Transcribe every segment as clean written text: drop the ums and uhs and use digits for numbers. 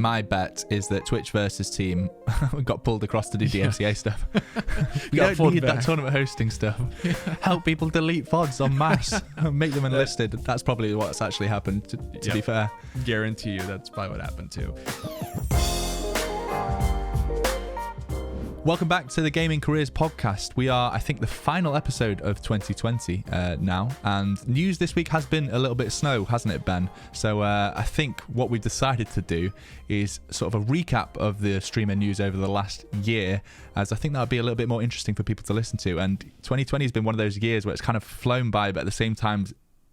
My bet is that Twitch versus team got pulled across to do DMCA stuff. We got don't need back. that tournament hosting stuff. Help people delete VODs en masse. Make them enlisted. That's probably what's actually happened, to be fair. Guarantee you that's probably what happened too. Welcome back to the Gaming Careers Podcast. We are, I think, the final episode of 2020 now, and news this week has been a little bit slow, hasn't it, Ben? So I think what we've decided to do is sort of a recap of the streamer news over the last year, as I think that would be a little bit more interesting for people to listen to. And 2020 has been one of those years where it's kind of flown by, but at the same time,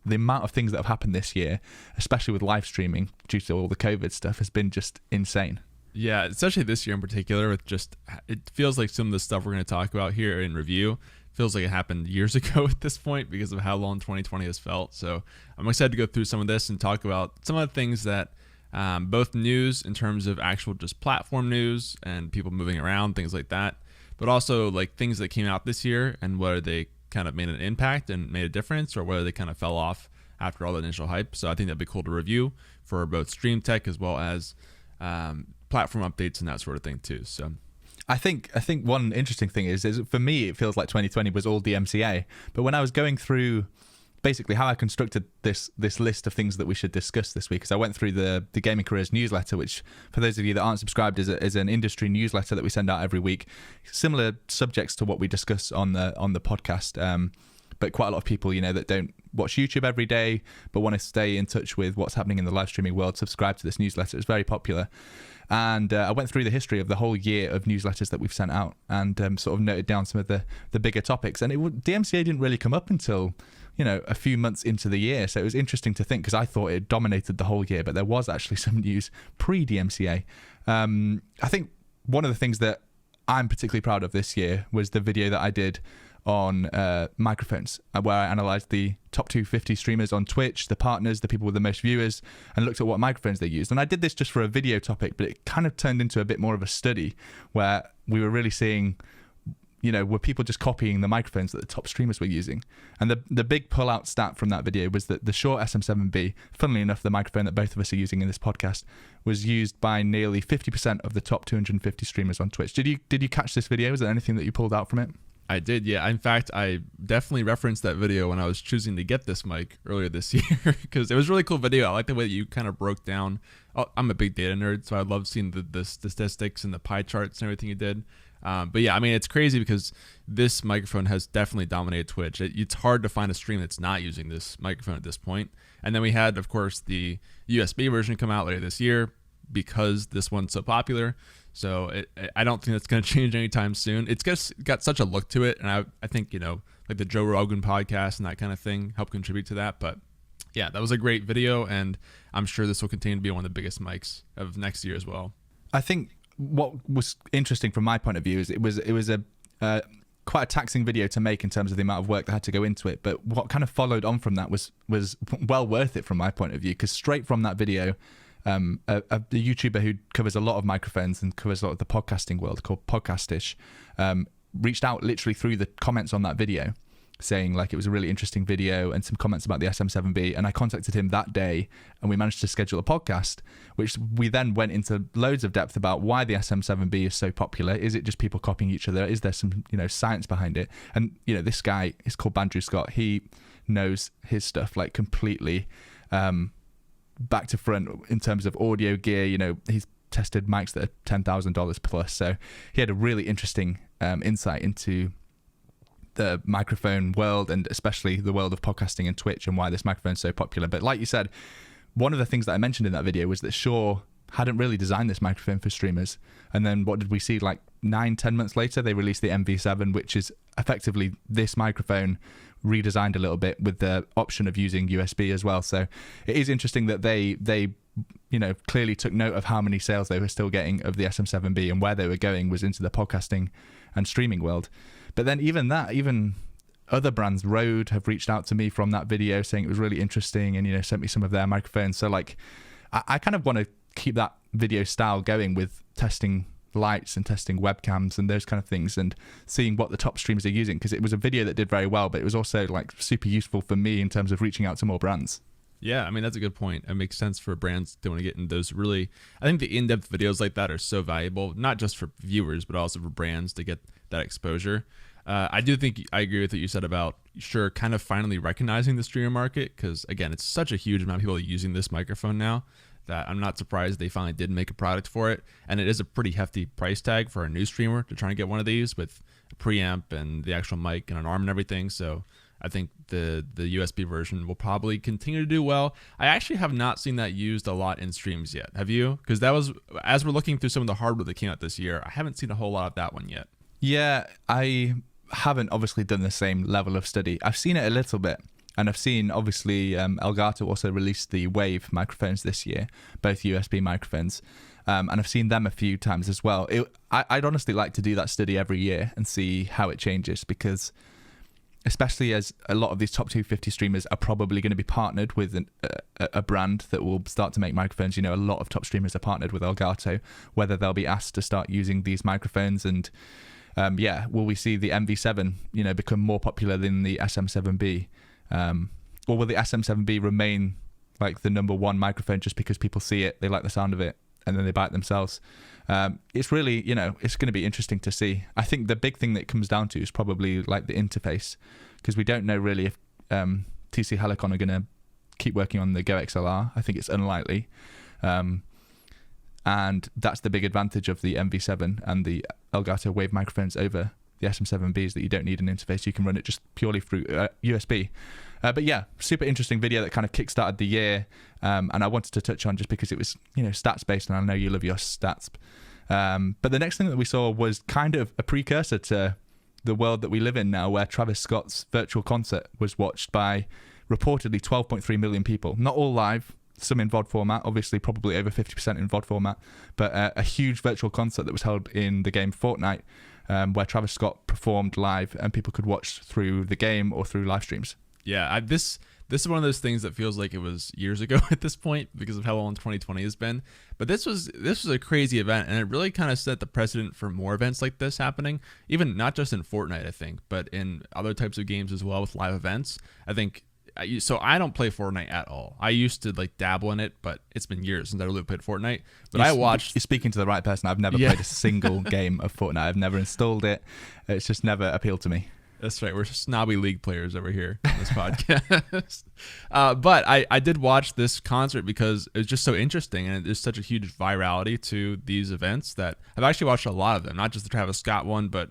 the amount of things that have happened this year, especially with live streaming due to all the COVID stuff, has been just insane. Yeah, especially this year in particular, with just, it feels like some of the stuff we're going to talk about here in review feels like it happened years ago at this point because of how long 2020 has felt. So I'm excited to go through some of this and talk about some of the things that both news in terms of actual just platform news and people moving around, things like that, but also like things that came out this year and whether they kind of made an impact and made a difference or whether they kind of fell off after all the initial hype. So I think that'd be cool to review for both stream tech as well as platform updates and that sort of thing too. So I think one interesting thing is for me it feels like 2020 was all DMCA, but when I was going through basically how I constructed this list of things that we should discuss this week, because I went through the Gaming Careers newsletter, which for those of you that aren't subscribed is an industry newsletter that we send out every week, similar subjects to what we discuss on the podcast, but quite a lot of people, you know, that don't watch YouTube every day but want to stay in touch with what's happening in the live streaming world, subscribe to this newsletter. It's very popular. And I went through the history of the whole year of newsletters that we've sent out and sort of noted down some of the bigger topics. And DMCA didn't really come up until, you know, a few months into the year. So it was interesting to think because I thought it dominated the whole year, but there was actually some news pre-DMCA. I think one of the things that I'm particularly proud of this year was the video that I did on microphones, where I analysed the top 250 streamers on Twitch, the partners, the people with the most viewers, and looked at what microphones they used. And I did this just for a video topic, but it kind of turned into a bit more of a study where we were really seeing, you know, were people just copying the microphones that the top streamers were using. And the big pull-out stat from that video was that the Shure SM7B, funnily enough, the microphone that both of us are using in this podcast, was used by nearly 50% of the top 250 streamers on Twitch. Did you catch this video? Was there anything that you pulled out from it? I did, yeah. In fact, I definitely referenced that video when I was choosing to get this mic earlier this year because it was a really cool video. I like the way that you kind of broke down. I'm a big data nerd, so I love seeing the statistics and the pie charts and everything you did. But yeah, I mean, it's crazy because this microphone has definitely dominated Twitch. It's hard to find a stream that's not using this microphone at this point. And then we had, of course, the USB version come out later this year because this one's so popular. So I don't think that's going to change anytime soon. It's got such a look to it. And I think, you know, like the Joe Rogan podcast and that kind of thing help contribute to that. But yeah, that was a great video. And I'm sure this will continue to be one of the biggest mics of next year as well. I think what was interesting from my point of view is it was a quite a taxing video to make in terms of the amount of work that had to go into it. But what kind of followed on from that was well worth it from my point of view, because straight from that video, a YouTuber who covers a lot of microphones and covers a lot of the podcasting world called Podcastish reached out literally through the comments on that video saying like it was a really interesting video and some comments about the SM7B, and I contacted him that day and we managed to schedule a podcast, which we then went into loads of depth about why the SM7B is so popular. Is it just people copying each other? Is there some, you know, science behind it? And, you know, this guy is called Bandrew Scott. He knows his stuff like completely back to front in terms of audio gear. You know, he's tested mics that are $10,000 plus, so he had a really interesting insight into the microphone world and especially the world of podcasting and Twitch and why this microphone is so popular. But like you said, one of the things that I mentioned in that video was that Shure hadn't really designed this microphone for streamers, and then what did we see, like 9-10 months later they released the MV7, which is effectively this microphone redesigned a little bit with the option of using USB as well. So it is interesting that they you know, clearly took note of how many sales they were still getting of the SM7B, and where they were going was into the podcasting and streaming world. But then even other brands, Rode, have reached out to me from that video saying it was really interesting and, you know, sent me some of their microphones. So like I kind of want to keep that video style going with testing lights and testing webcams and those kind of things and seeing what the top streamers are using, because it was a video that did very well, but it was also like super useful for me in terms of reaching out to more brands. Yeah, I mean, that's a good point. It makes sense for brands to want to get in those really, I think the in-depth videos like that are so valuable, not just for viewers, but also for brands to get that exposure. I do think I agree with what you said about, sure, kind of finally recognizing the streamer market, because again, it's such a huge amount of people using this microphone now that I'm not surprised they finally did make a product for it. And it is a pretty hefty price tag for a new streamer to try and get one of these with a preamp and the actual mic and an arm and everything. So I think the USB version will probably continue to do well. I actually have not seen that used a lot in streams yet. Have you? Because that was, as we're looking through some of the hardware that came out this year, I haven't seen a whole lot of that one yet. Yeah, I haven't obviously done the same level of study. I've seen it a little bit, and I've seen obviously Elgato also released the Wave microphones this year, both USB microphones, and I've seen them a few times as well. I'd honestly like to do that study every year and see how it changes, because especially as a lot of these top 250 streamers are probably going to be partnered with a brand that will start to make microphones. You know, a lot of top streamers are partnered with Elgato, whether they'll be asked to start using these microphones. And will we see the MV7, become more popular than the SM7B? Or will the SM7B remain like the number one microphone just because people see it, they like the sound of it, and then they buy it themselves? It's really, it's going to be interesting to see. I think the big thing that it comes down to is probably like the interface, because we don't know really if TC Helicon are going to keep working on the Go XLR. I think it's unlikely. And that's the big advantage of the MV7 and the Elgato Wave microphones over the SM7B, is that you don't need an interface. You can run it just purely through USB. But yeah, super interesting video that kind of kickstarted the year. And I wanted to touch on just because it was, stats based, and I know you love your stats. But the next thing that we saw was kind of a precursor to the world that we live in now, where Travis Scott's virtual concert was watched by reportedly 12.3 million people. Not all live, some in VOD format, obviously probably over 50% in VOD format, but a huge virtual concert that was held in the game Fortnite, where Travis Scott performed live and people could watch through the game or through live streams. Yeah, this is one of those things that feels like it was years ago at this point because of how long 2020 has been. But this was a crazy event, and it really kind of set the precedent for more events like this happening, even not just in Fortnite, I think, but in other types of games as well with live events. I think. So I don't play Fortnite at all. I used to dabble in it, but it's been years since I really played Fortnite. But You're speaking to the right person. I've never played a single game of Fortnite. I've never installed it. It's just never appealed to me. That's right. We're snobby League players over here on this podcast. But I did watch this concert because it was just so interesting, and there's such a huge virality to these events that I've actually watched a lot of them, not just the Travis Scott one, but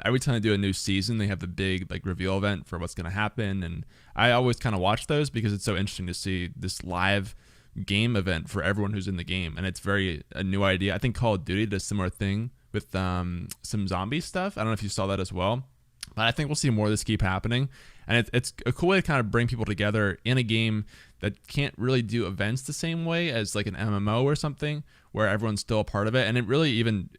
every time they do a new season, they have the big reveal event for what's going to happen. And I always kind of watch those because it's so interesting to see this live game event for everyone who's in the game. And it's a new idea. I think Call of Duty does a similar thing with some zombie stuff. I don't know if you saw that as well. But I think we'll see more of this keep happening. And it's a cool way to kind of bring people together in a game that can't really do events the same way as an MMO or something, where everyone's still a part of it. And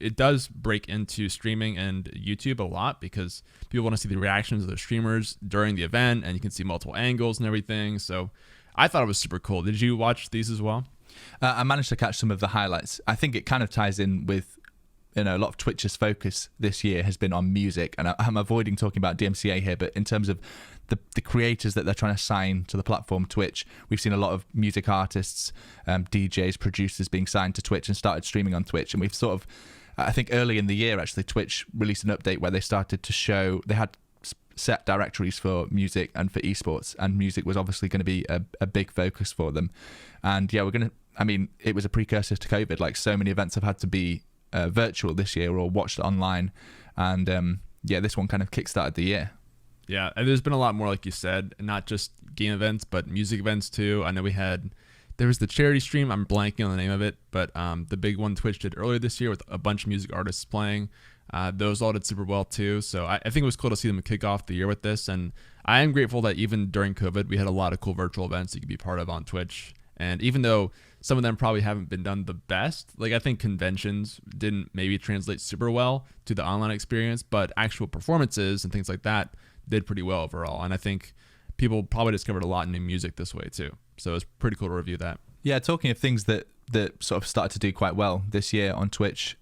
it does break into streaming and YouTube a lot because people want to see the reactions of the streamers during the event, and you can see multiple angles and everything. So I thought it was super cool. Did you watch these as well? I managed to catch some of the highlights. I think it kind of ties in with a lot of Twitch's focus this year has been on music, and I'm avoiding talking about DMCA here, but in terms of the creators that they're trying to sign to the platform Twitch, we've seen a lot of music artists, DJs, producers being signed to Twitch and started streaming on Twitch. And we've sort of, I think early in the year actually, Twitch released an update where they started to show, they had set directories for music and for esports, and music was obviously going to be a big focus for them. And yeah, it was a precursor to COVID. So many events have had to be virtual this year or watched online, and this one kind of kickstarted the year. Yeah, and there's been a lot more, like you said, not just game events but music events too. I know there was the charity stream, I'm blanking on the name of it, but the big one Twitch did earlier this year with a bunch of music artists playing. Those all did super well too, so I think it was cool to see them kick off the year with this. And I am grateful that even during COVID we had a lot of cool virtual events you could be part of on Twitch. And even though some of them probably haven't been done the best, I think conventions didn't maybe translate super well to the online experience, but actual performances and things like that did pretty well overall. And I think people probably discovered a lot in new music this way too. So it's pretty cool to review that. Yeah, talking of things that sort of started to do quite well this year on Twitch,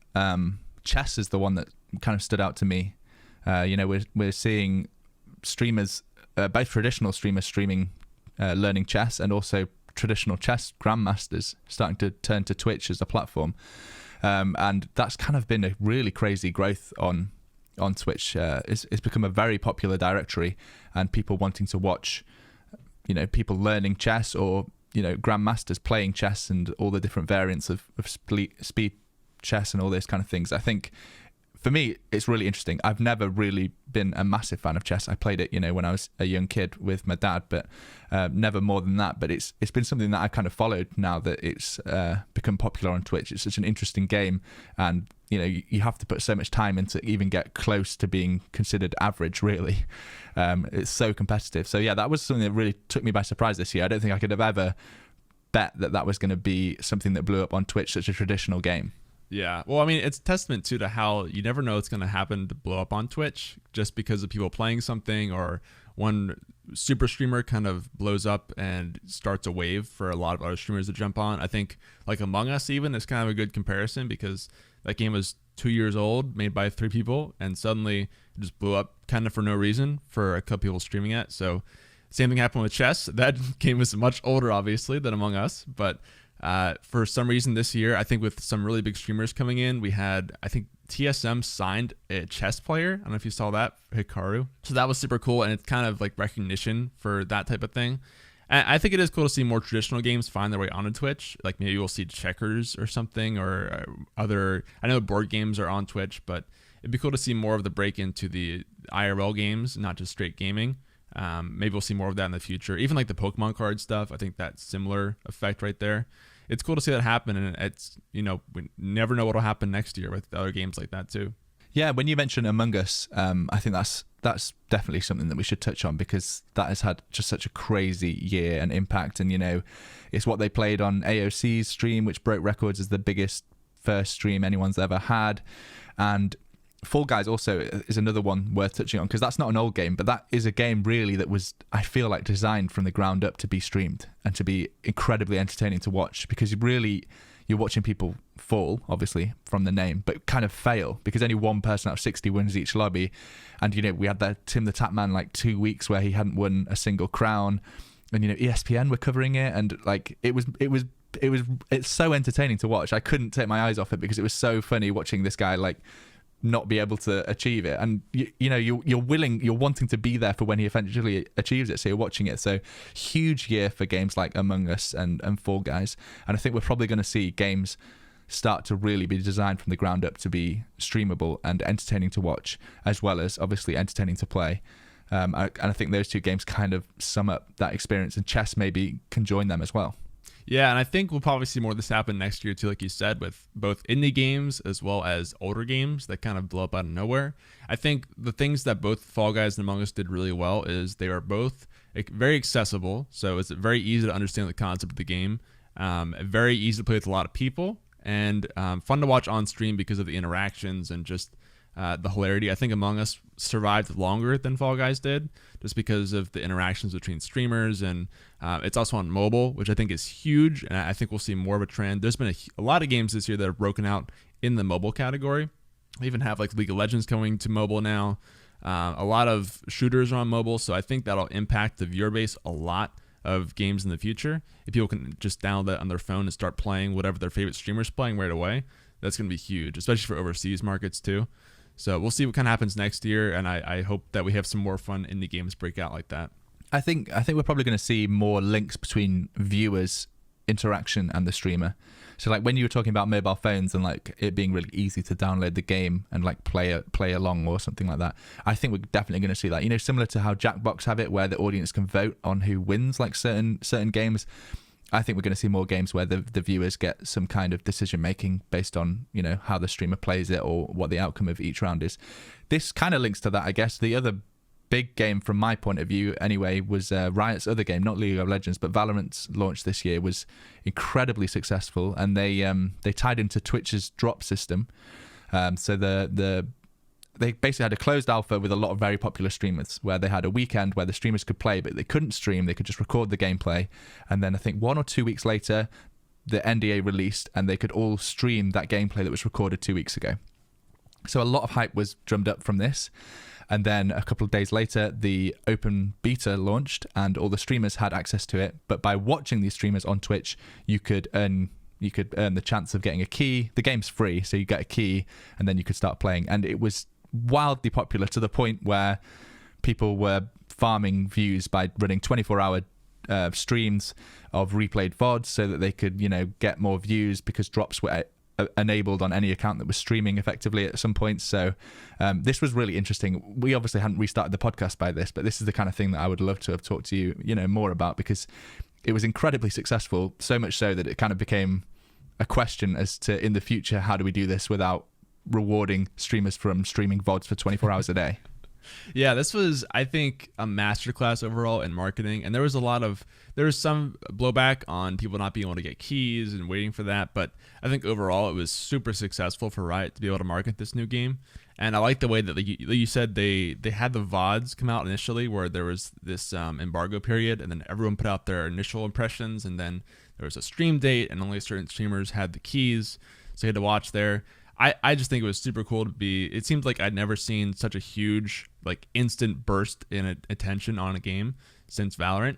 chess is the one that kind of stood out to me. We're seeing streamers, both traditional streamers streaming learning chess, and also traditional chess grandmasters starting to turn to Twitch as a platform. And that's kind of been a really crazy growth on Twitch. It's become a very popular directory, and people wanting to watch, people learning chess, or grandmasters playing chess and all the different variants of speed chess and all those kind of things. I think for me, it's really interesting. I've never really been a massive fan of chess. I played it, when I was a young kid with my dad, but never more than that. But it's been something that I've kind of followed now that it's become popular on Twitch. It's such an interesting game, and you have to put so much time into even get close to being considered average, really. It's so competitive. So yeah, that was something that really took me by surprise this year. I don't think I could have ever bet that was going to be something that blew up on Twitch, such a traditional game. Yeah. Well, I mean, it's a testament too to how you never know what's going to happen to blow up on Twitch just because of people playing something, or one super streamer kind of blows up and starts a wave for a lot of other streamers to jump on. I think like Among Us even is kind of a good comparison, because that game was 2 years old, made by 3 people, and suddenly it just blew up kind of for no reason for a couple people streaming it. So same thing happened with chess. That game was much older, obviously, than Among Us, but for some reason this year, I think with some really big streamers coming in, we had, I think TSM signed a chess player. I don't know if you saw that, Hikaru. So that was super cool, and it's kind of like recognition for that type of thing. And I think it is cool to see more traditional games find their way onto Twitch. Like maybe we'll see checkers or something, or other, I know board games are on Twitch, but it'd be cool to see more of the break into the IRL games, not just straight gaming. Maybe we'll see more of that in the future. Even like the Pokemon card stuff, I think that's similar effect right there. It's cool to see that happen, and it's, we never know what'll happen next year with other games like that too. Yeah, when you mention Among Us, I think that's definitely something that we should touch on, because that has had just such a crazy year and impact. And it's what they played on AOC's stream, which broke records as the biggest first stream anyone's ever had. And Fall Guys also is another one worth touching on, because that's not an old game, but that is a game really that was, I feel like, designed from the ground up to be streamed and to be incredibly entertaining to watch, because you're watching people fall, obviously, from the name, but kind of fail, because only one person out of 60 wins each lobby. And, we had that Tim the Tap Man, like 2 weeks where he hadn't won a single crown, and, ESPN were covering it, and like it's so entertaining to watch. I couldn't take my eyes off it, because it was so funny watching this guy like not be able to achieve it, and you're wanting to be there for when he eventually achieves it, so you're watching it. So huge year for games like Among Us and Fall Guys, and I think we're probably going to see games start to really be designed from the ground up to be streamable and entertaining to watch, as well as obviously entertaining to play. And I think those two games kind of sum up that experience, and chess maybe can join them as well. Yeah, and I think we'll probably see more of this happen next year too, like you said, with both indie games as well as older games that kind of blow up out of nowhere. I think the things that both Fall Guys and Among Us did really well is they are both very accessible, so it's very easy to understand the concept of the game, very easy to play with a lot of people, and fun to watch on stream because of the interactions and just the hilarity. I think Among Us survived longer than Fall Guys did, just because of the interactions between streamers, and it's also on mobile, which I think is huge, and I think we'll see more of a trend. There's been a lot of games this year that have broken out in the mobile category. They even have like League of Legends coming to mobile now. A lot of shooters are on mobile, so I think that'll impact the viewer base a lot of games in the future. If people can just download that on their phone and start playing whatever their favorite streamer's playing right away, that's going to be huge, especially for overseas markets too. So we'll see what kind of happens next year, and I hope that we have some more fun indie games break out like that. I think we're probably going to see more links between viewers' interaction and the streamer. So like when you were talking about mobile phones and like it being really easy to download the game and like play along or something like that, I think we're definitely going to see that. Similar to how Jackbox have it, where the audience can vote on who wins like certain games. I think we're going to see more games where the viewers get some kind of decision making based on, how the streamer plays it or what the outcome of each round is. This kind of links to that, I guess. The other big game from my point of view anyway was Riot's other game, not League of Legends, but Valorant's launch this year was incredibly successful, and they tied into Twitch's drop system. So they basically had a closed alpha with a lot of very popular streamers, where they had a weekend where the streamers could play, but they couldn't stream. They could just record the gameplay. And then I think 1 or 2 weeks later, the NDA released, and they could all stream that gameplay that was recorded 2 weeks ago. So a lot of hype was drummed up from this. And then a couple of days later, the open beta launched and all the streamers had access to it. But by watching these streamers on Twitch, you could earn the chance of getting a key. The game's free, so you get a key and then you could start playing. And it was wildly popular to the point where people were farming views by running 24-hour streams of replayed VODs so that they could, get more views because drops were enabled on any account that was streaming effectively at some point. So this was really interesting. We obviously hadn't restarted the podcast by this, but this is the kind of thing that I would love to have talked to you, more about, because it was incredibly successful, so much so that it kind of became a question as to, in the future, how do we do this without rewarding streamers from streaming VODs for 24 hours a day? Yeah, this was, I think, a masterclass overall in marketing. And there was some blowback on people not being able to get keys and waiting for that. But I think overall it was super successful for Riot to be able to market this new game. And I like the way that you said they had the VODs come out initially, where there was this embargo period, and then everyone put out their initial impressions, and then there was a stream date, and only certain streamers had the keys, so you had to watch there. I just think it was super cool to be. It seems like I'd never seen such a huge, instant burst in attention on a game since Valorant.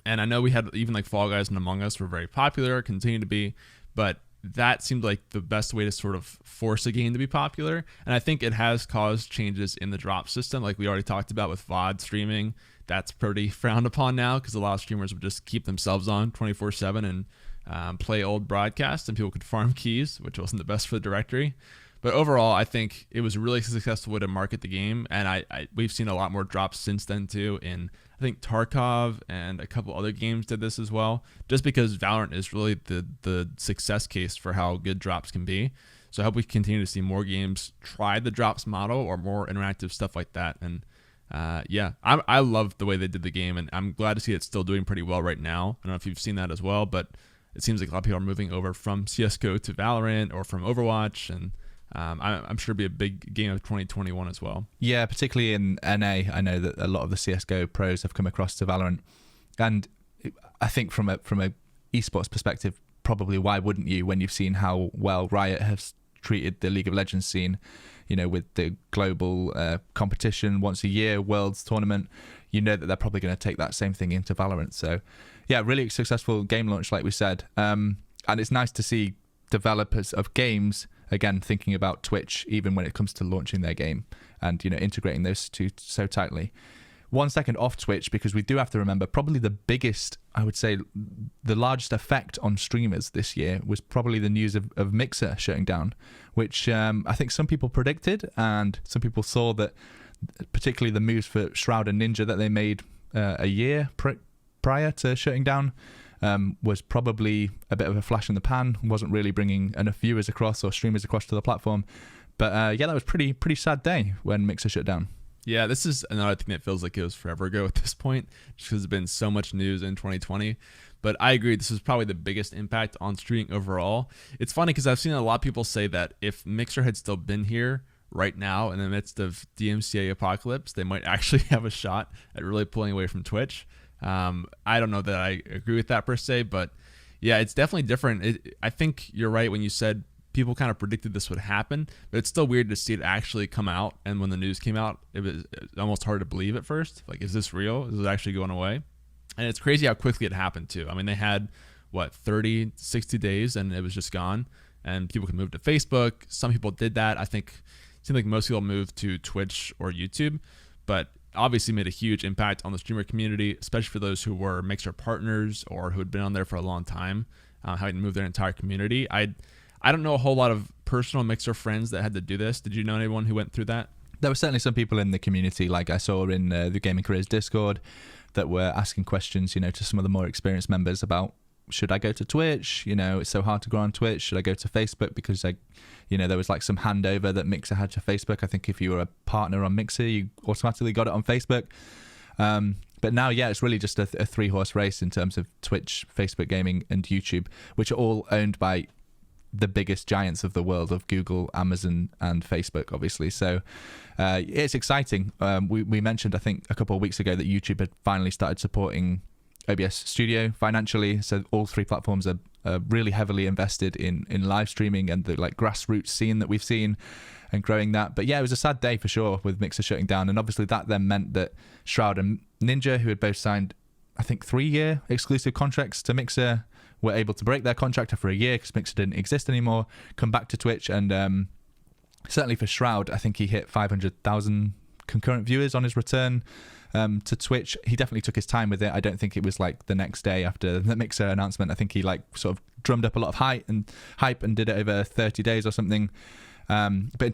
And I know we had even Fall Guys and Among Us were very popular, continue to be, but that seemed like the best way to sort of force a game to be popular. And I think it has caused changes in the drop system, like we already talked about with VOD streaming. That's pretty frowned upon now because a lot of streamers would just keep themselves on 24/7 and play old broadcasts, and people could farm keys, which wasn't the best for the directory. But overall, I think it was a really successful way to market the game, and we've seen a lot more drops since then too. In I think Tarkov and a couple other games did this as well, just because Valorant is really the success case for how good drops can be. So I hope we continue to see more games try the drops model or more interactive stuff like that. And I love the way they did the game, and I'm glad to see it's still doing pretty well right now. I don't know if you've seen that as well, but it seems like a lot of people are moving over from CSGO to Valorant or from Overwatch, and I'm sure it'll be a big game of 2021 as well. Yeah, particularly in NA, I know that a lot of the CSGO pros have come across to Valorant, and I think from a esports perspective, probably why wouldn't you, when you've seen how well Riot has treated the League of Legends scene, with the global competition once a year, Worlds tournament, that they're probably going to take that same thing into Valorant. So yeah, really successful game launch, like we said. And it's nice to see developers of games, again, thinking about Twitch, even when it comes to launching their game and, integrating those two so tightly. 1 second off Twitch, because we do have to remember probably the biggest, I would say, the largest effect on streamers this year was probably the news of Mixer shutting down, which I think some people predicted, and some people saw that, particularly the moves for Shroud and Ninja that they made a year prior to shutting down was probably a bit of a flash in the pan, wasn't really bringing enough viewers across or streamers across to the platform. But that was pretty sad day when Mixer shut down. Yeah, this is another thing that feels like it was forever ago at this point, just because there's been so much news in 2020. But I agree, this is probably the biggest impact on streaming overall. It's funny because I've seen a lot of people say that if Mixer had still been here right now in the midst of DMCA apocalypse, they might actually have a shot at really pulling away from Twitch. I don't know that I agree with that per se, but yeah, it's definitely different. I think you're right when you said people kind of predicted this would happen, but it's still weird to see it actually come out. And when the news came out, it was almost hard to believe at first. Is this real? Is it actually going away? And it's crazy how quickly it happened too. I mean, they had 30, 60 days and it was just gone, and people could move to Facebook. Some people did that. I think it seemed like most people moved to Twitch or YouTube, but obviously made a huge impact on the streamer community, especially for those who were Mixer partners or who had been on there for a long time, having to move their entire community. I don't know a whole lot of personal Mixer friends that had to do this. Did you know anyone who went through that? There were certainly some people in the community, like I saw in the Gaming Careers Discord, that were asking questions, to some of the more experienced members about, should I go to Twitch? It's so hard to grow on Twitch. Should I go to Facebook? Because there was some handover that Mixer had to Facebook. I think if you were a partner on Mixer, you automatically got it on Facebook. But now, it's really just a three-horse race in terms of Twitch, Facebook Gaming, and YouTube, which are all owned by the biggest giants of the world of Google, Amazon, and Facebook, obviously. So it's exciting. We mentioned, I think, a couple of weeks ago that YouTube had finally started supporting OBS Studio financially. So all three platforms are really heavily invested in live streaming and the like grassroots scene that we've seen and growing that. But yeah, it was a sad day for sure with Mixer shutting down, and obviously that then meant that Shroud and Ninja, who had both signed I think 3-year exclusive contracts to Mixer, were able to break their contract after a year because Mixer didn't exist anymore, come back to Twitch, and certainly for Shroud, I think he hit 500,000 concurrent viewers on his return to Twitch. He definitely took his time with it. I don't think it was like the next day after the Mixer announcement. I think he like sort of drummed up a lot of hype and did it over 30 days or something. But in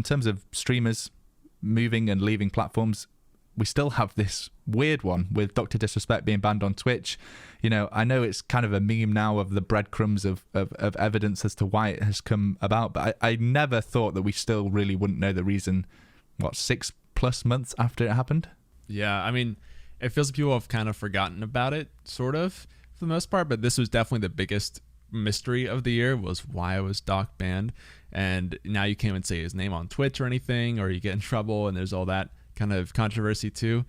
terms of streamers moving and leaving platforms, we still have this weird one with Dr. Disrespect being banned on Twitch. You know, I know it's kind of a meme now of the breadcrumbs of evidence as to why it has come about, but I never thought that we still really wouldn't know the reason, 6+ months after it happened? Yeah, I mean, it feels like people have kind of forgotten about it, sort of, for the most part, but this was definitely the biggest mystery of the year, was why was Doc banned. And now you can't even say his name on Twitch or anything, or you get in trouble, and there's all that kind of controversy too.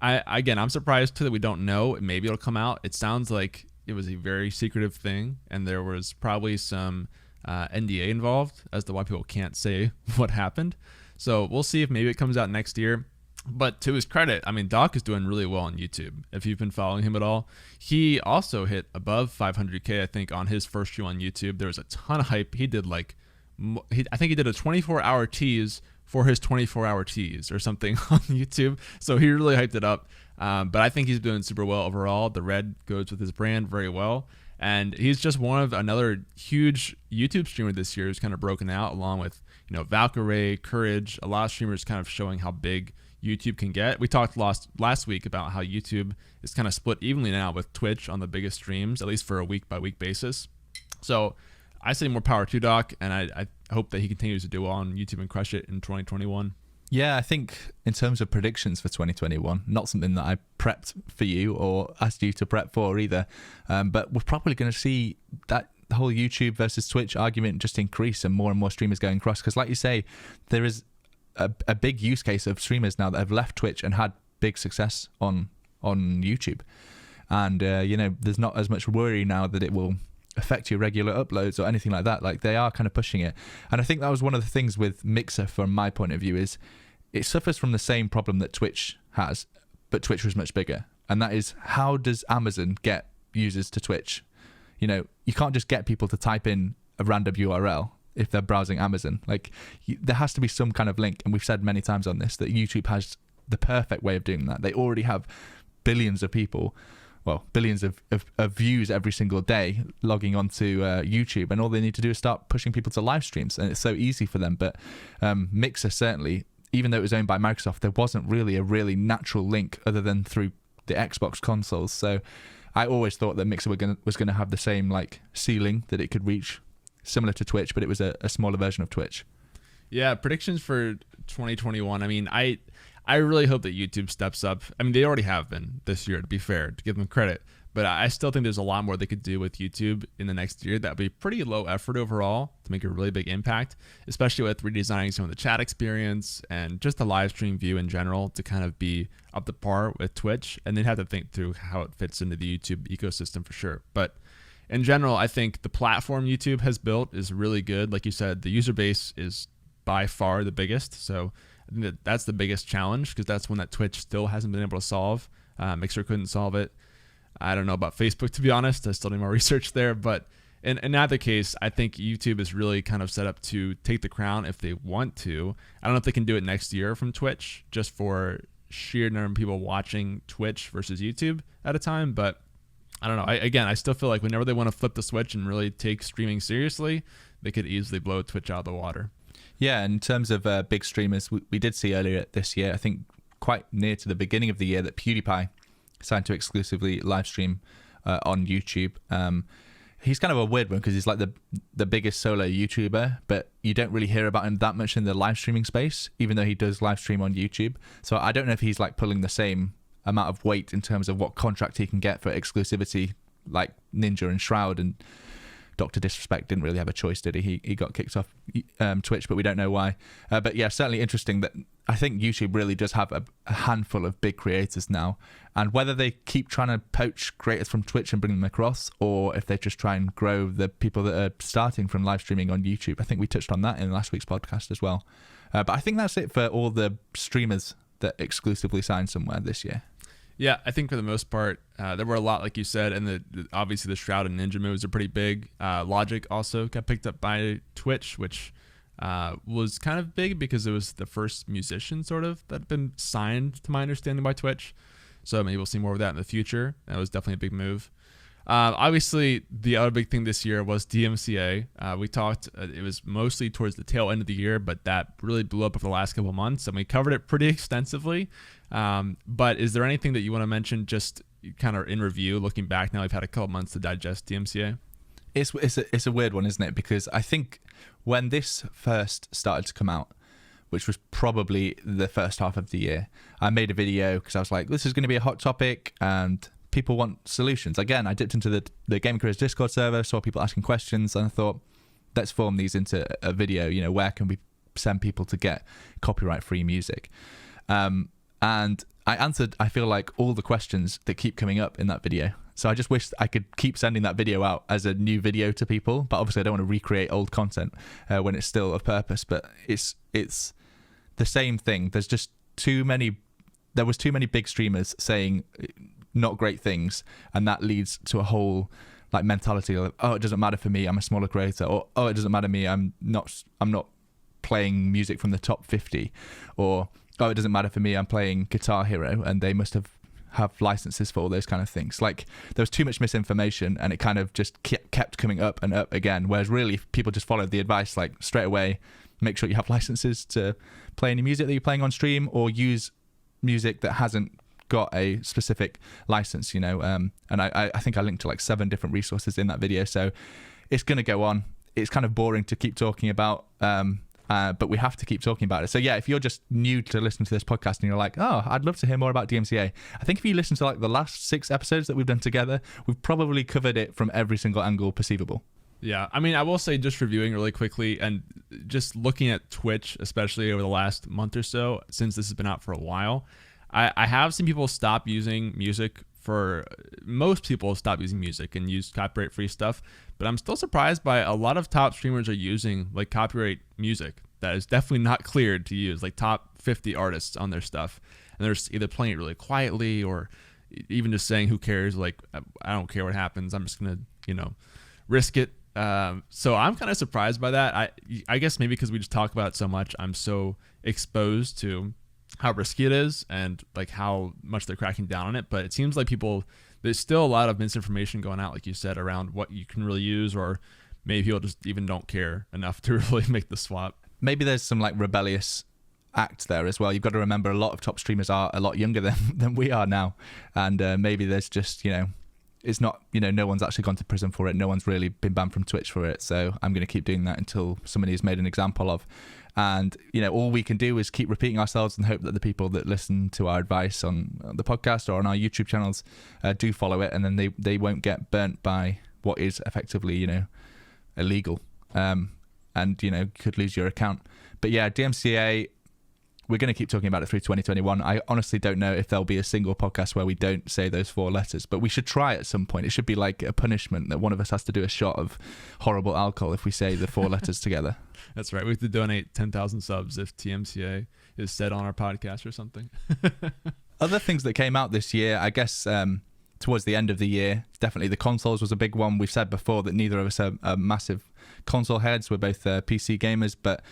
I'm surprised too that we don't know. Maybe it'll come out. It sounds like it was a very secretive thing, and there was probably some NDA involved as to why people can't say what happened. So we'll see if maybe it comes out next year. But to his credit, I mean, Doc is doing really well on YouTube. If you've been following him at all, he also hit above 500K, I think, on his first stream on YouTube. There was a ton of hype. He did I think he did a 24-hour tease for his 24-hour tease or something on YouTube. So he really hyped it up. But I think he's doing super well overall. The red goes with his brand very well. And he's just one of another huge YouTube streamer this year who's kind of broken out, along with, Valkyrie, Courage, a lot of streamers kind of showing how big YouTube can get. We talked last week about how YouTube is kind of split evenly now with Twitch on the biggest streams, at least for a week-by-week basis. So I say more power to Doc, and I hope that he continues to do well on YouTube and crush it in 2021. Yeah, I think in terms of predictions for 2021, not something that I prepped for you or asked you to prep for either, but we're probably going to see that whole YouTube versus Twitch argument just increase and more streamers going across. Because like you say, there is a big use case of streamers now that have left Twitch and had big success on YouTube. And, there's not as much worry now that it will affect your regular uploads or anything like that. Like, they are kind of pushing it. And I think that was one of the things with Mixer, from my point of view, is it suffers from the same problem that Twitch has, but Twitch was much bigger. And that is, how does Amazon get users to Twitch? You can't just get people to type in a random URL if they're browsing Amazon. There has to be some kind of link. And we've said many times on this that YouTube has the perfect way of doing that. They already have billions of people, billions of views every single day logging onto YouTube, and all they need to do is start pushing people to live streams, and it's so easy for them. But Mixer, certainly, even though it was owned by Microsoft, there wasn't really a really natural link other than through the Xbox consoles. So I always thought that Mixer was going to have the same ceiling that it could reach, similar to Twitch, but it was a smaller version of Twitch. Yeah, predictions for 2021. I mean, I really hope that YouTube steps up. I mean, they already have been this year, to be fair, to give them credit. But I still think there's a lot more they could do with YouTube in the next year. That would be pretty low effort overall to make a really big impact, especially with redesigning some of the chat experience and just the live stream view in general to kind of be up to par with Twitch. And they'd have to think through how it fits into the YouTube ecosystem for sure. But in general, I think the platform YouTube has built is really good. Like you said, the user base is by far the biggest. So I think that's the biggest challenge, because that's one that Twitch still hasn't been able to solve. Mixer couldn't solve it. I don't know about Facebook, to be honest. I still need more research there. But in either case, I think YouTube is really kind of set up to take the crown if they want to. I don't know if they can do it next year from Twitch, just for sheer number of people watching Twitch versus YouTube at a time. But I don't know. I still feel like whenever they want to flip the switch and really take streaming seriously, they could easily blow Twitch out of the water. Yeah, in terms of big streamers, we did see earlier this year, I think quite near to the beginning of the year, that PewDiePie signed to exclusively live stream on YouTube. He's kind of a weird one because he's like the biggest solo YouTuber, but you don't really hear about him that much in the live streaming space, even though he does live stream on YouTube. So I don't know if he's pulling the same amount of weight in terms of what contract he can get for exclusivity, like Ninja and Shroud. And Dr. Disrespect didn't really have a choice, did he? He got kicked off Twitch, but we don't know why. But yeah, certainly interesting that I think YouTube really does have a handful of big creators now, and whether they keep trying to poach creators from Twitch and bring them across, or if they just try and grow the people that are starting from live streaming on YouTube. I think we touched on that in last week's podcast as well. But I think that's it for all the streamers that exclusively signed somewhere this year. Yeah, I think for the most part, there were a lot, like you said, and obviously the Shroud and Ninja moves are pretty big. Logic also got picked up by Twitch, which was kind of big because it was the first musician sort of that had been signed, to my understanding, by Twitch. So maybe we'll see more of that in the future. That was definitely a big move. Obviously, the other big thing this year was DMCA. We talked, it was mostly towards the tail end of the year, but that really blew up over the last couple of months, and we covered it pretty extensively. But is there anything that you want to mention just kind of in review, looking back now we've had a couple months to digest DMCA? It's a weird one, isn't it? Because I think when this first started to come out, which was probably the first half of the year, I made a video because I was like, this is going to be a hot topic and people want solutions. Again, I dipped into the Game Careers Discord server, saw people asking questions, and I thought, let's form these into a video. You know, where can we send people to get copyright-free music? And I answered, I feel like, all the questions that keep coming up in that video. So I just wish I could keep sending that video out as a new video to people. But obviously I don't want to recreate old content when it's still of purpose. But it's the same thing. There was too many big streamers saying not great things, and that leads to a whole like mentality of, oh, it doesn't matter for me, I'm a smaller creator, or oh, it doesn't matter to me, I'm not playing music from the top 50, or oh, it doesn't matter for me, I'm playing Guitar Hero and they must have licenses for all those kind of things. Like, there was too much misinformation, and it kind of just kept coming up and up again, whereas really if people just followed the advice, like straight away, make sure you have licenses to play any music that you're playing on stream, or use music that hasn't got a specific license, you know. And I think I linked to like 7 different resources in that video, so it's going to go on. It's kind of boring to keep talking about, but we have to keep talking about it. So yeah, if you're just new to listen to this podcast and you're like, oh, I'd love to hear more about DMCA, I think if you listen to like the last 6 episodes that we've done together, we've probably covered it from every single angle perceivable. Yeah, I mean, I will say, just reviewing really quickly and just looking at Twitch, especially over the last month or so, since this has been out for a while, I have seen people stop using music. Most people stop using music and use copyright-free stuff, but I'm still surprised by a lot of top streamers are using like copyright music that is definitely not cleared to use, like top 50 artists on their stuff, and they're either playing it really quietly or even just saying, who cares, like, I don't care what happens, I'm just gonna, risk it. So I'm kind of surprised by that. I guess maybe because we just talk about it so much, I'm so exposed to how risky it is and like how much they're cracking down on it. But it seems like there's still a lot of misinformation going out, like you said, around what you can really use, or maybe people just even don't care enough to really make the swap. Maybe there's some like rebellious act there as well. You've got to remember a lot of top streamers are a lot younger than we are now, and maybe there's just, it's not, no one's actually gone to prison for it, no one's really been banned from Twitch for it, so I'm going to keep doing that until somebody is made an example of. And all we can do is keep repeating ourselves and hope that the people that listen to our advice on the podcast or on our YouTube channels do follow it, and then they won't get burnt by what is effectively illegal, and could lose your account. But yeah, DMCA, we're going to keep talking about it through 2021. I honestly don't know if there'll be a single podcast where we don't say those 4 letters, but we should try at some point. It should be like a punishment that one of us has to do a shot of horrible alcohol if we say the 4 letters together. That's right. We have to donate 10,000 subs if TMCA is said on our podcast or something. Other things that came out this year, I guess, towards the end of the year, definitely the consoles was a big one. We've said before that neither of us are massive console heads. We're both PC gamers, but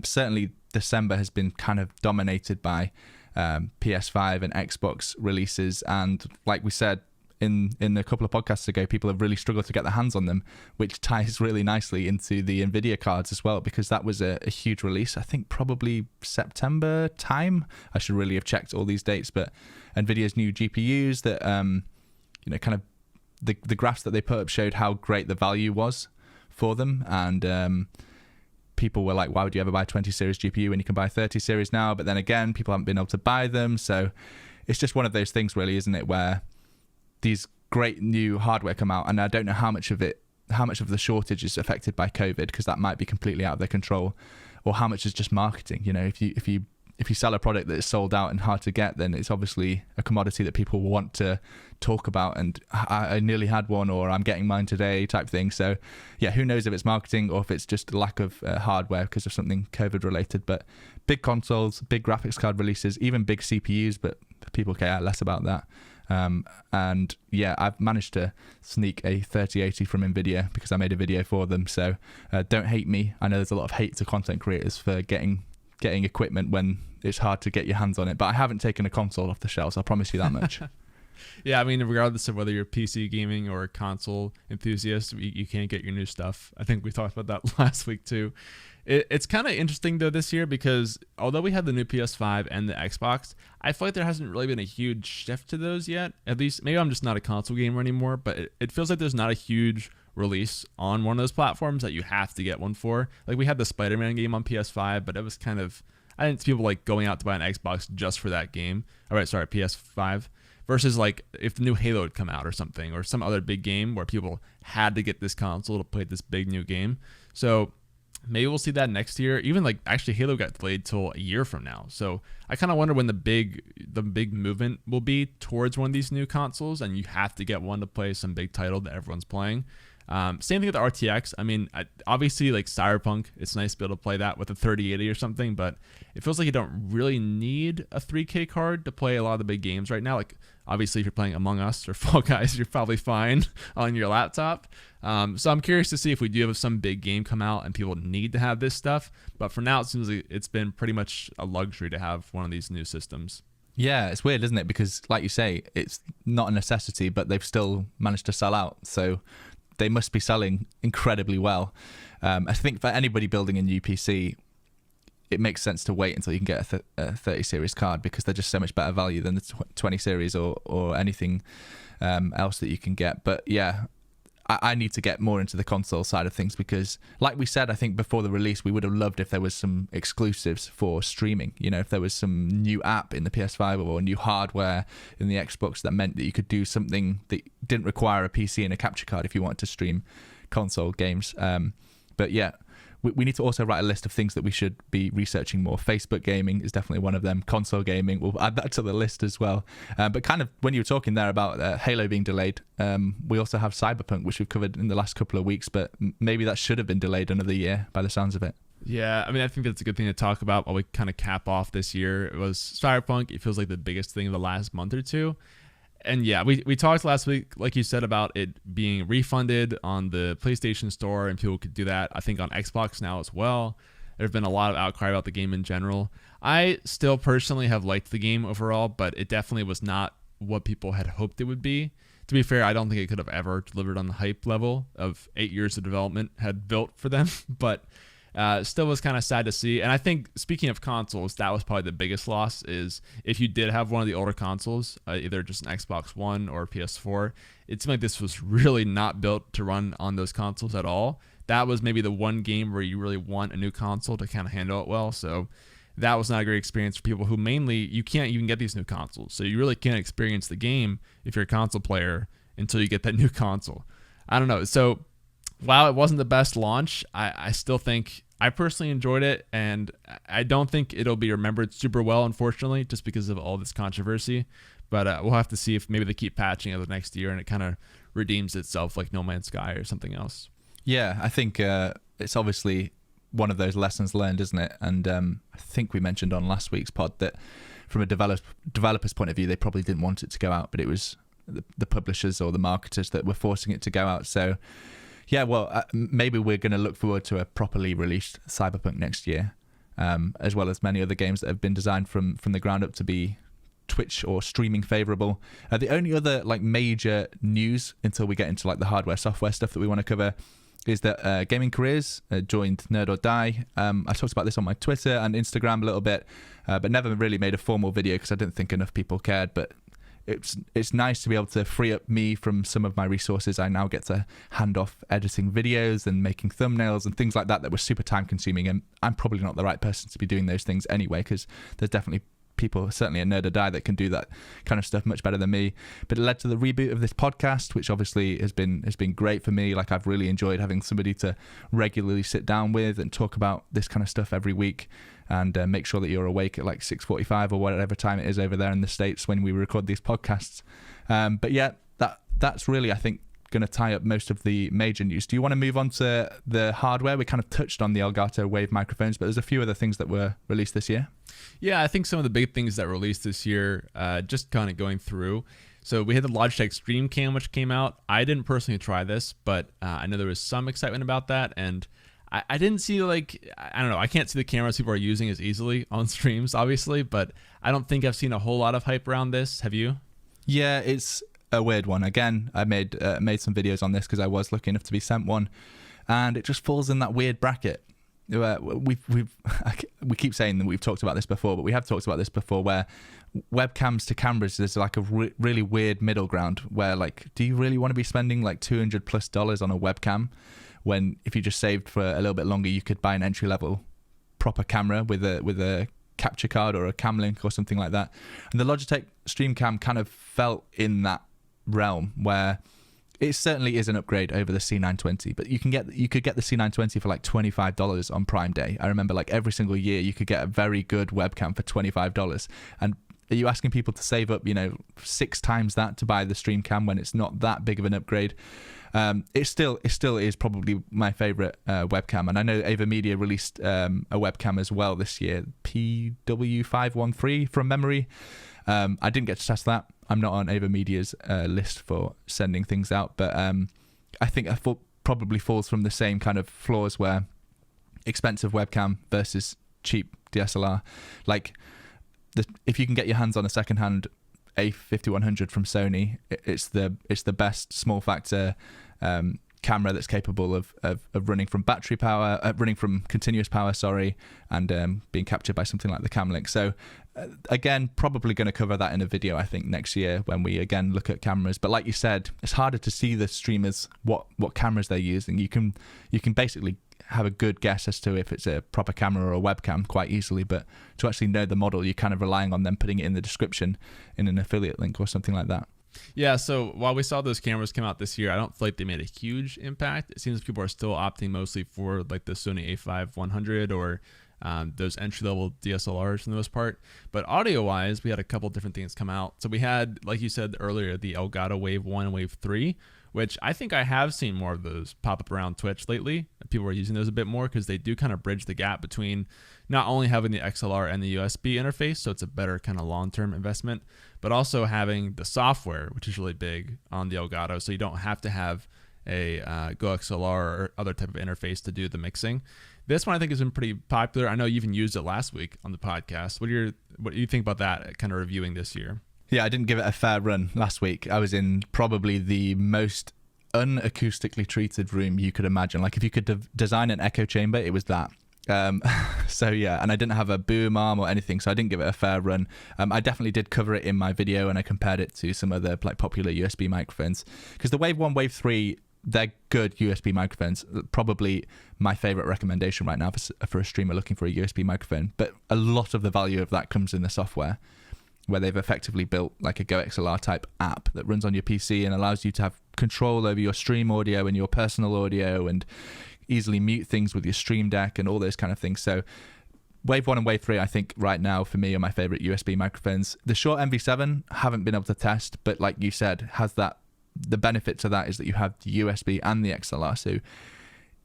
certainly December has been kind of dominated by PS5 and Xbox releases, and like we said in a couple of podcasts ago, people have really struggled to get their hands on them, which ties really nicely into the Nvidia cards as well, because that was a huge release. I think probably September time. I should really have checked all these dates, but Nvidia's new GPUs that kind of the graphs that they put up showed how great the value was for them, and people were like, why would you ever buy a 20 series GPU when you can buy a 30 series now? But then again, people haven't been able to buy them. So it's just one of those things really, isn't it, where these great new hardware come out, and I don't know how much of the shortage is affected by COVID, because that might be completely out of their control, or how much is just marketing. If you if you sell a product that is sold out and hard to get, then it's obviously a commodity that people want to talk about. And I nearly had one, or I'm getting mine today type thing. So yeah, who knows if it's marketing or if it's just lack of hardware because of something COVID related. But big consoles, big graphics card releases, even big CPUs, but people care less about that. And yeah, I've managed to sneak a 3080 from Nvidia because I made a video for them. So don't hate me. I know there's a lot of hate to content creators for getting equipment when it's hard to get your hands on it, but I haven't taken a console off the shelves, I'll promise you that much. Yeah, I mean, regardless of whether you're PC gaming or a console enthusiast, you can't get your new stuff. I think we talked about that last week too. It's kind of interesting though this year because although we had the new PS5 and the Xbox, I feel like there hasn't really been a huge shift to those yet. At least maybe I'm just not a console gamer anymore, but it feels like there's not a huge release on one of those platforms that you have to get one for. Like we had the Spider-Man game on PS5, but it was kind of, I didn't see people like going out to buy an Xbox just for that game. All right, sorry, PS5. Versus like if the new Halo had come out or something, or some other big game where people had to get this console to play this big new game. So maybe we'll see that next year. Even like actually Halo got delayed till a year from now. So I kind of wonder when the big movement will be towards one of these new consoles, and you have to get one to play some big title that everyone's playing. Same thing with the RTX. I mean, obviously like Cyberpunk, it's nice to be able to play that with a 3080 or something, but it feels like you don't really need a 3K card to play a lot of the big games right now. Like obviously if you're playing Among Us or Fall Guys, you're probably fine on your laptop. So I'm curious to see if we do have some big game come out and people need to have this stuff. But for now, it seems like it's been pretty much a luxury to have one of these new systems. Yeah, it's weird, isn't it? Because like you say, it's not a necessity, but they've still managed to sell out. So they must be selling incredibly well. I think for anybody building a new PC, it makes sense to wait until you can get a 30 series card because they're just so much better value than the 20 series or anything else that you can get. But yeah, I need to get more into the console side of things because like we said, I think before the release, we would have loved if there was some exclusives for streaming. You know, if there was some new app in the PS5 or new hardware in the Xbox that meant that you could do something that didn't require a PC and a capture card if you wanted to stream console games. But yeah, we need to also write a list of things that we should be researching more. Facebook gaming is definitely one of them. Console gaming, we'll add that to the list as well. But kind of when you were talking there about Halo being delayed, we also have Cyberpunk, which we've covered in the last couple of weeks, but maybe that should have been delayed another year by the sounds of it. Yeah, I mean, I think that's a good thing to talk about while we kind of cap off this year. It was Cyberpunk. It feels like the biggest thing of the last month or two. And yeah, we talked last week, like you said, about it being refunded on the PlayStation Store and people could do that, I think, on Xbox now as well. There's been a lot of outcry about the game in general. I still personally have liked the game overall, but it definitely was not what people had hoped it would be. To be fair, I don't think it could have ever delivered on the hype level of 8 years of development had built for them, but still was kind of sad to see. And I think, speaking of consoles, that was probably the biggest loss, is if you did have one of the older consoles, either just an Xbox One or PS4, it seemed like this was really not built to run on those consoles at all. That was maybe the one game where you really want a new console to kind of handle it well. So that was not a great experience for people who mainly, you can't even get these new consoles. So you really can't experience the game if you're a console player until you get that new console. I don't know. So while it wasn't the best launch, I still think I personally enjoyed it, and I don't think it'll be remembered super well, unfortunately, just because of all this controversy. But we'll have to see if maybe they keep patching it the next year and it kind of redeems itself like No Man's Sky or something else. Yeah, I think it's obviously one of those lessons learned, isn't it? And I think we mentioned on last week's pod that from a developer's point of view, they probably didn't want it to go out, but it was the publishers or the marketers that were forcing it to go out. So yeah, well, maybe we're going to look forward to a properly released Cyberpunk next year, as well as many other games that have been designed from the ground up to be Twitch or streaming favorable. The only other like major news until we get into like the hardware software stuff that we want to cover is that Gaming Careers joined Nerd or Die. I talked about this on my Twitter and Instagram a little bit, but never really made a formal video because I didn't think enough people cared. But it's nice to be able to free up me from some of my resources. I now get to hand off editing videos and making thumbnails and things like that were super time consuming, and I'm probably not the right person to be doing those things anyway, because there's definitely people, certainly a Nerd or Die, that can do that kind of stuff much better than me. But it led to the reboot of this podcast, which obviously has been great for me. Like, I've really enjoyed having somebody to regularly sit down with and talk about this kind of stuff every week. and make sure that you're awake at like 6:45 or whatever time it is over there in the States when we record these podcasts. But yeah, that's really, I think, going to tie up most of the major news. Do you want to move on to the hardware? We kind of touched on the Elgato Wave microphones, but there's a few other things that were released this year. Yeah, I think some of the big things that were released this year, just kind of going through. So we had the Logitech Stream Cam, which came out. I didn't personally try this, but I know there was some excitement about that. And I didn't see, like, I don't know, I can't see the cameras people are using as easily on streams, obviously, but I don't think I've seen a whole lot of hype around this. Have you? Yeah, it's a weird one. Again, I made some videos on this because I was lucky enough to be sent one, and it just falls in that weird bracket. We keep saying that we've talked about this before, but we have talked about this before, where webcams to cameras is like a really weird middle ground where, like, do you really want to be spending like $200+ on a webcam when if you just saved for a little bit longer you could buy an entry level proper camera with a capture card or a cam link or something like that. And the Logitech Stream Cam kind of felt in that realm where it certainly is an upgrade over the C920, but you could get the C920 for like $25 on Prime Day. I remember, like, every single year you could get a very good webcam for $25. And are you asking people to save up, 6 times that to buy the Stream Cam when it's not that big of an upgrade? It still is probably my favorite webcam, and I know AverMedia released a webcam as well this year, PW513 from memory. I didn't get to test that. I'm not on AverMedia's list for sending things out, but I think it probably falls from the same kind of flaws where expensive webcam versus cheap DSLR. Like, if you can get your hands on a secondhand A5100 from Sony, it's the best small factor camera that's capable of running from battery power, running from continuous power, and being captured by something like the Cam Link. So again, probably going to cover that in a video, I think, next year when we again look at cameras. But like you said, it's harder to see the streamers what cameras they're using. You can basically have a good guess as to if it's a proper camera or a webcam quite easily, but to actually know the model, you're kind of relying on them putting it in the description in an affiliate link or something like that. Yeah, so while we saw those cameras come out this year, I don't feel like they made a huge impact. It seems people are still opting mostly for like the Sony A5100 or those entry-level DSLRs for the most part. But audio-wise, we had a couple different things come out. So we had, like you said earlier, the Elgato Wave 1 and Wave 3, which I think I have seen more of those pop up around Twitch lately. People are using those a bit more because they do kind of bridge the gap between not only having the XLR and the USB interface, so it's a better kind of long-term investment, but also having the software, which is really big on the Elgato, so you don't have to have a Go XLR or other type of interface to do the mixing. This one I think has been pretty popular. I know you even used it last week on the podcast. What do you think about that, kind of reviewing this year? Yeah, I didn't give it a fair run last week. I was in probably the most unacoustically treated room you could imagine. Like, if you could design an echo chamber, it was that. So yeah, and I didn't have a boom arm or anything, so I didn't give it a fair run. I definitely did cover it in my video, and I compared it to some other like popular USB microphones, because the Wave 1, Wave 3, they're good USB microphones. Probably my favorite recommendation right now for a streamer looking for a USB microphone. But a lot of the value of that comes in the software, where they've effectively built like a Go XLR type app that runs on your PC and allows you to have control over your stream audio and your personal audio, and easily mute things with your Stream Deck and all those kind of things. So Wave 1 and Wave 3, I think right now for me are my favorite USB microphones. The Shure MV7 haven't been able to test, but like you said, has that, the benefit to that is that you have the USB and the XLR, so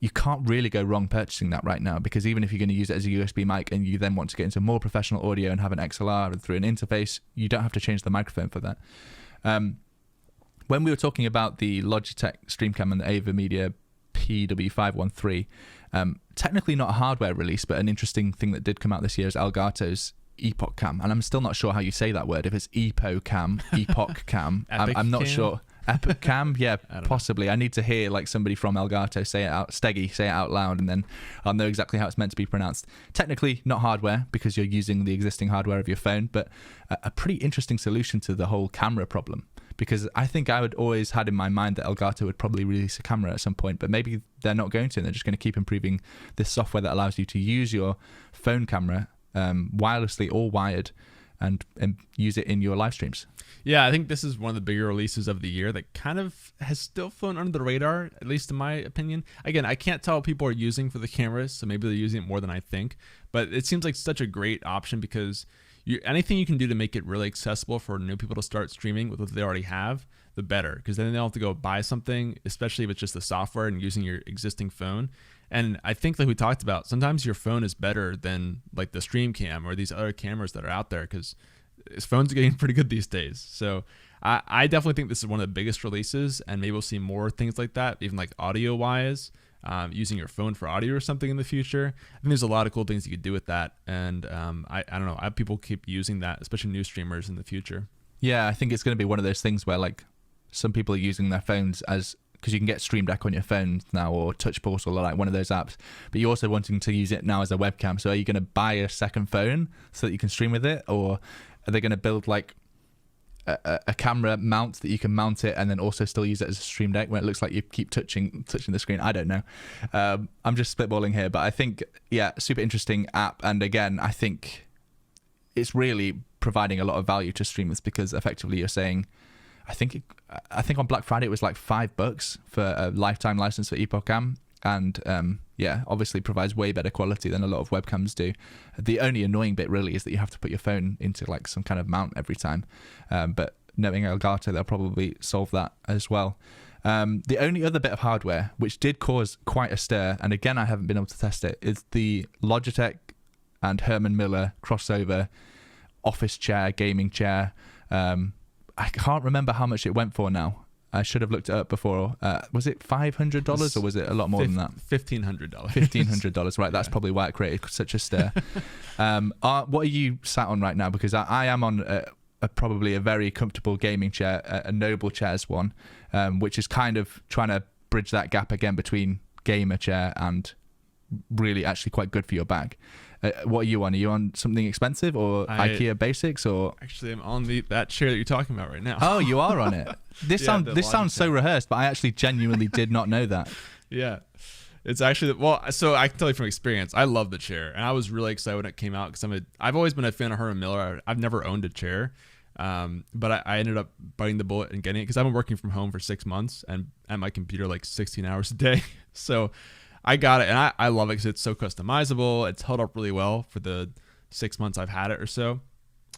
you can't really go wrong purchasing that right now, because even if you're going to use it as a USB mic and you then want to get into more professional audio and have an XLR and through an interface, you don't have to change the microphone for that. When we were talking about the Logitech StreamCam and the AverMedia PW513, technically not a hardware release, but an interesting thing that did come out this year is Elgato's Epoch Cam, and I'm still not sure how you say that word. If it's Epoch Cam, Epoch Cam, I'm not sure. Epoch Cam, yeah, possibly. I need to hear like somebody from Elgato say it out, Steggy say it out loud, and then I'll know exactly how it's meant to be pronounced. Technically not hardware, because you're using the existing hardware of your phone, but a pretty interesting solution to the whole camera problem. Because I think I would always had in my mind that Elgato would probably release a camera at some point, but maybe they're not going to, and they're just going to keep improving this software that allows you to use your phone camera wirelessly or wired, and use it in your live streams. Yeah, I think this is one of the bigger releases of the year that kind of has still flown under the radar, at least in my opinion. Again, I can't tell what people are using for the cameras, so maybe they're using it more than I think. But it seems like such a great option because anything you can do to make it really accessible for new people to start streaming with what they already have, the better. Because then they don't have to go buy something, especially if it's just the software and using your existing phone. And I think, like we talked about, sometimes your phone is better than like the stream cam or these other cameras that are out there because phones are getting pretty good these days. So I definitely think this is one of the biggest releases, and maybe we'll see more things like that, even like audio wise, using your phone for audio or something in the future. I think there's a lot of cool things you could do with that. And I don't know, I have people keep using that, especially new streamers in the future. Yeah, I think it's going to be one of those things where like some people are using their phones as, because you can get Stream Deck on your phone now, or Touch Portal, or like one of those apps, but you're also wanting to use it now as a webcam. So are you going to buy a second phone so that you can stream with it, or are they going to build like a camera mount that you can mount it and then also still use it as a Stream Deck when it looks like you keep touching the screen? I don't know. I'm just spitballing here, but I think, yeah, super interesting app. And again, I think it's really providing a lot of value to streamers, because effectively you're saying, I think on Black Friday it was like $5 for a lifetime license for EpocCam, and yeah, obviously provides way better quality than a lot of webcams do. The only annoying bit really is that you have to put your phone into like some kind of mount every time, but knowing Elgato, they'll probably solve that as well. The only other bit of hardware which did cause quite a stir, and again I haven't been able to test it, is the Logitech and Herman Miller crossover office chair, gaming chair. I can't remember how much it went for now. I should have looked it up before. Was it $500 or was it a lot more than that? $1,500. $1,500, right? That's probably why it created such a stir. What are you sat on right now? Because I am on probably a very comfortable gaming chair, a Noble Chairs one, which is kind of trying to bridge that gap again between gamer chair and really actually quite good for your back. What are you on? Are you on something expensive or IKEA basics, or? Actually, I'm on that chair that you're talking about right now. Oh, you are on it. This sounds so rehearsed, but I actually genuinely did not know that. Yeah, it's actually, well, so I can tell you from experience, I love the chair, and I was really excited when it came out because I've always been a fan of Herman Miller. I've never owned a chair, but I ended up biting the bullet and getting it because I've been working from home for 6 months and at my computer like 16 hours a day. So I got it, and I love it because it's so customizable. It's held up really well for the 6 months I've had it or so.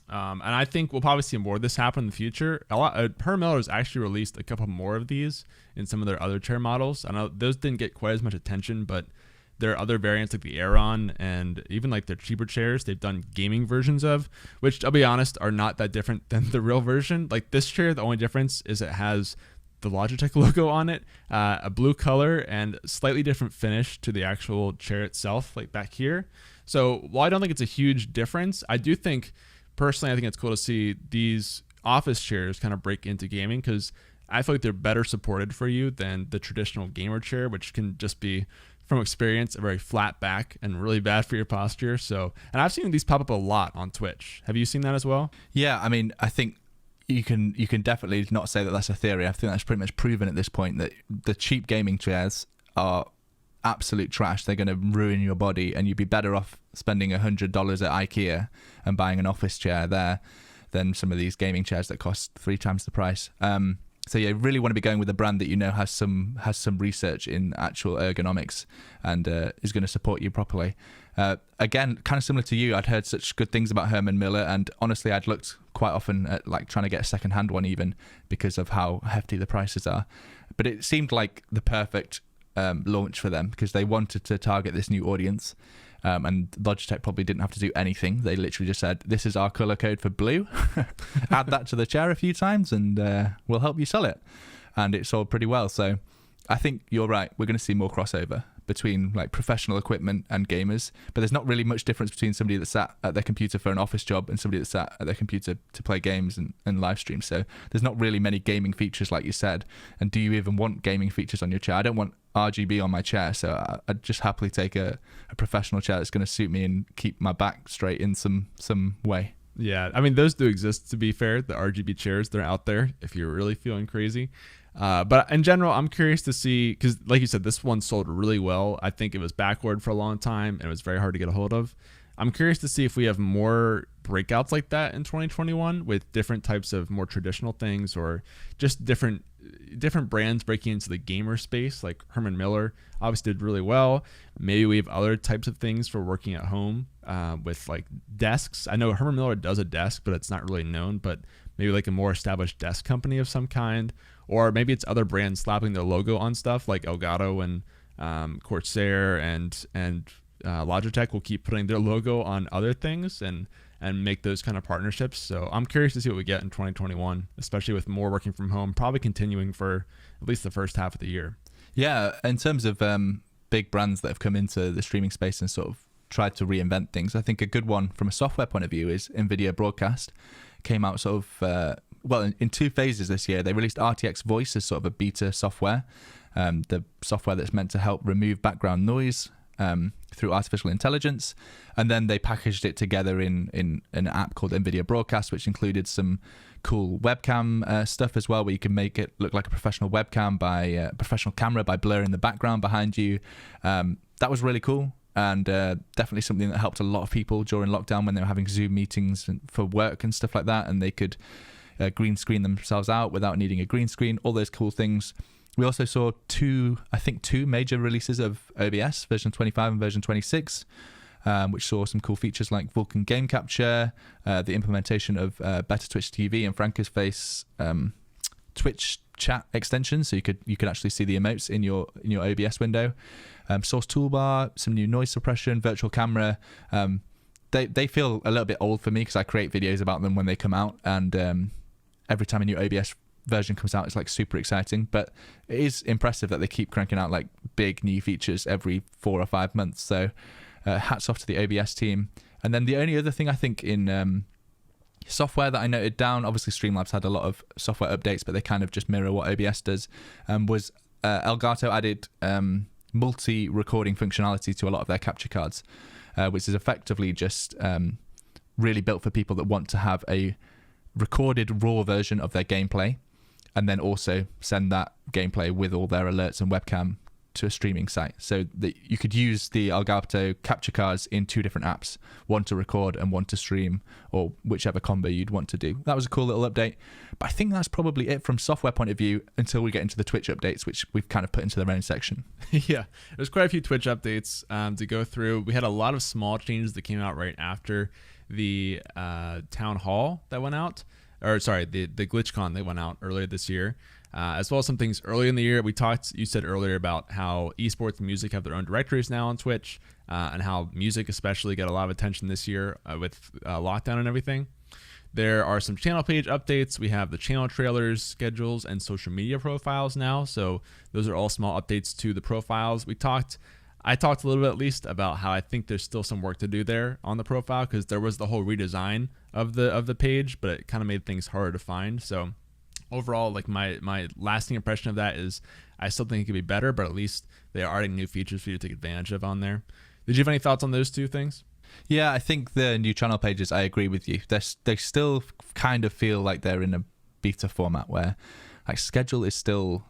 And I think we'll probably see more of this happen in the future. Herman Miller has actually released a couple more of these in some of their other chair models. I know those didn't get quite as much attention, but there are other variants like the Aeron and even like their cheaper chairs they've done gaming versions of, which I'll be honest are not that different than the real version. Like this chair, the only difference is it has the Logitech logo on it, a blue color, and slightly different finish to the actual chair itself, like back here. So while I don't think it's a huge difference, I do think, personally, I think it's cool to see these office chairs kind of break into gaming, because I feel like they're better supported for you than the traditional gamer chair, which can just be, from experience, a very flat back and really bad for your posture. So, and I've seen these pop up a lot on Twitch. Have you seen that as well? Yeah, I mean, I think you can definitely not say that that's a theory. I think that's pretty much proven at this point that the cheap gaming chairs are absolute trash. They're going to ruin your body, and you'd be better off spending $100 at IKEA and buying an office chair there than some of these gaming chairs that cost 3 times the price. So yeah, you really want to be going with a brand that you know has some research in actual ergonomics and is going to support you properly. Again, kind of similar to you, I'd heard such good things about Herman Miller, and honestly, I'd looked quite often at like trying to get a second-hand one even because of how hefty the prices are. But it seemed like the perfect launch for them because they wanted to target this new audience. And Logitech probably didn't have to do anything. They literally just said, this is our color code for blue. Add that to the chair a few times and we'll help you sell it. And it sold pretty well. So I think you're right. We're going to see more crossover between like professional equipment and gamers. But there's not really much difference between somebody that sat at their computer for an office job and somebody that sat at their computer to play games and live stream. So there's not really many gaming features like you said. And do you even want gaming features on your chair? I don't want RGB on my chair, so I'd just happily take a professional chair that's going to suit me and keep my back straight in some way. Yeah, I mean, those do exist, to be fair. The RGB chairs, they're out there if you're really feeling crazy. But in general, I'm curious to see, because like you said, this one sold really well. I think it was backward for a long time and it was very hard to get a hold of. I'm curious to see if we have more breakouts like that in 2021 with different types of more traditional things, or just different brands breaking into the gamer space. Like Herman Miller obviously did really well. Maybe we have other types of things for working at home, with like desks. I know Herman Miller does a desk, but it's not really known. But maybe like a more established desk company of some kind, or maybe it's other brands slapping their logo on stuff like Elgato and Corsair and Logitech will keep putting their logo on other things and make those kind of partnerships. So I'm curious to see what we get in 2021, especially with more working from home, probably continuing for at least the first half of the year. Yeah, in terms of big brands that have come into the streaming space and sort of tried to reinvent things, I think a good one from a software point of view is NVIDIA Broadcast. Came out sort of, in 2 phases this year. They released RTX Voice as sort of a beta software, the software that's meant to help remove background noise through artificial intelligence, and then they packaged it together in an app called NVIDIA Broadcast, which included some cool webcam stuff as well, where you can make it look like a professional webcam by professional camera by blurring the background behind you. That was really cool, and definitely something that helped a lot of people during lockdown when they were having Zoom meetings for work and stuff like that, and they could green screen themselves out without needing a green screen, all those cool things. We also saw two major releases of OBS, version 25 and version 26, which saw some cool features like Vulkan Game Capture, the implementation of Better Twitch TV and Franco's Face Twitch chat extension, so you could actually see the emotes in your OBS window. Source toolbar, some new noise suppression, virtual camera. They feel a little bit old for me because I create videos about them when they come out, and every time a new OBS version comes out, it's like super exciting. But it is impressive that they keep cranking out like big new features every 4 or 5 months. So hats off to the OBS team. And then the only other thing I think in software that I noted down, obviously Streamlabs had a lot of software updates, but they kind of just mirror what OBS does, was Elgato added multi-recording functionality to a lot of their capture cards, which is effectively just really built for people that want to have a recorded raw version of their gameplay, and then also send that gameplay with all their alerts and webcam to a streaming site, so that you could use the Elgato capture cards in 2 different apps, one to record and one to stream, or whichever combo you'd want to do. That was a cool little update, but I think that's probably it from software point of view until we get into the Twitch updates, which we've kind of put into their own section. Yeah, there's quite a few Twitch updates to go through. We had a lot of small changes that came out right after the town hall that went out, or sorry, the GlitchCon that went out earlier this year, as well as some things early in the year. You said earlier about how esports and music have their own directories now on Twitch, and how music especially got a lot of attention this year with lockdown and everything. There are some channel page updates. We have the channel trailers, schedules, and social media profiles now. So those are all small updates to the profiles. I talked a little bit at least about how I think there's still some work to do there on the profile, because there was the whole redesign of the page, but it kind of made things harder to find. So overall, like my lasting impression of that is I still think it could be better, but at least they are adding new features for you to take advantage of on there. Did you have any thoughts on those 2 things? Yeah, I think the new channel pages, I agree with you. They still kind of feel like they're in a beta format where like schedule is still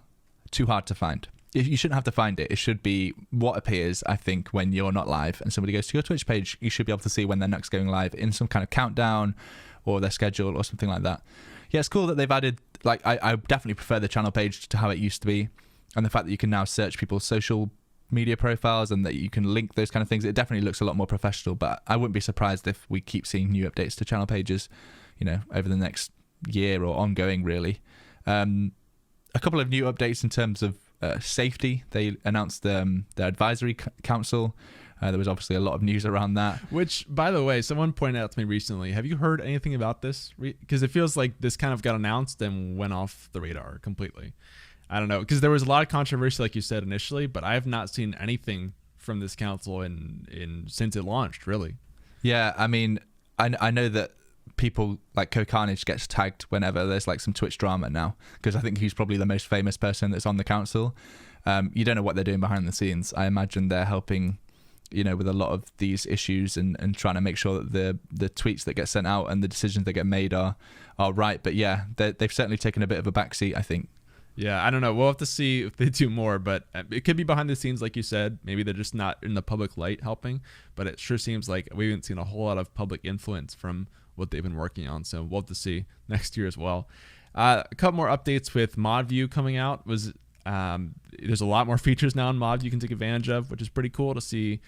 too hard to find. You shouldn't have to find it. It should be what appears, I think, when you're not live and somebody goes to your Twitch page. You should be able to see when they're next going live in some kind of countdown or their schedule or something like that. Yeah, it's cool that they've added, like, I definitely prefer the channel page to how it used to be. And the fact that you can now search people's social media profiles and that you can link those kind of things, it definitely looks a lot more professional. But I wouldn't be surprised if we keep seeing new updates to channel pages, over the next year or ongoing, really. A couple of new updates in terms of safety. They announced their advisory council. There was obviously a lot of news around that. Which, by the way, someone pointed out to me recently. Have you heard anything about this? Because it feels like this kind of got announced and went off the radar completely. I don't know, because there was a lot of controversy, like you said initially, but I have not seen anything from this council since it launched, really. Yeah, I mean, I know that people like Carnage gets tagged whenever there's like some Twitch drama now, because I think he's probably the most famous person that's on the council. You don't know what they're doing behind the scenes. I imagine they're helping, with a lot of these issues and trying to make sure that the tweets that get sent out and the decisions that get made are right. But yeah, they've certainly taken a bit of a backseat, I think. Yeah, I don't know. We'll have to see if they do more, but it could be behind the scenes, like you said. Maybe they're just not in the public light helping, but it sure seems like we haven't seen a whole lot of public influence from what they've been working on. So we'll have to see next year as well. A couple more updates with ModView coming out. There's a lot more features now in ModView you can take advantage of, which is pretty cool to see.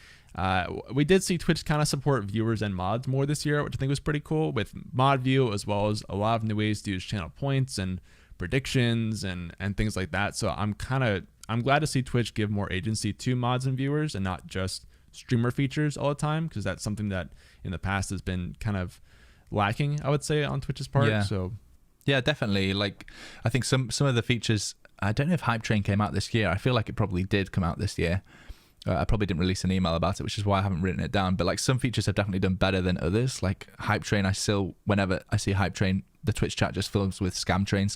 We did see Twitch kind of support viewers and mods more this year, which I think was pretty cool with ModView, as well as a lot of new ways to use channel points and predictions and things like that. So I'm glad to see Twitch give more agency to mods and viewers and not just streamer features all the time, because that's something that in the past has been kind of lacking, I would say, on Twitch's part. Yeah. So yeah, definitely. Like, I think some of the features, I don't know if Hype Train came out this year. I feel like it probably did come out this year. I probably didn't release an email about it, which is why I haven't written it down. But like, some features have definitely done better than others. Like Hype Train, whenever I see Hype Train, the Twitch chat just fills with scam train.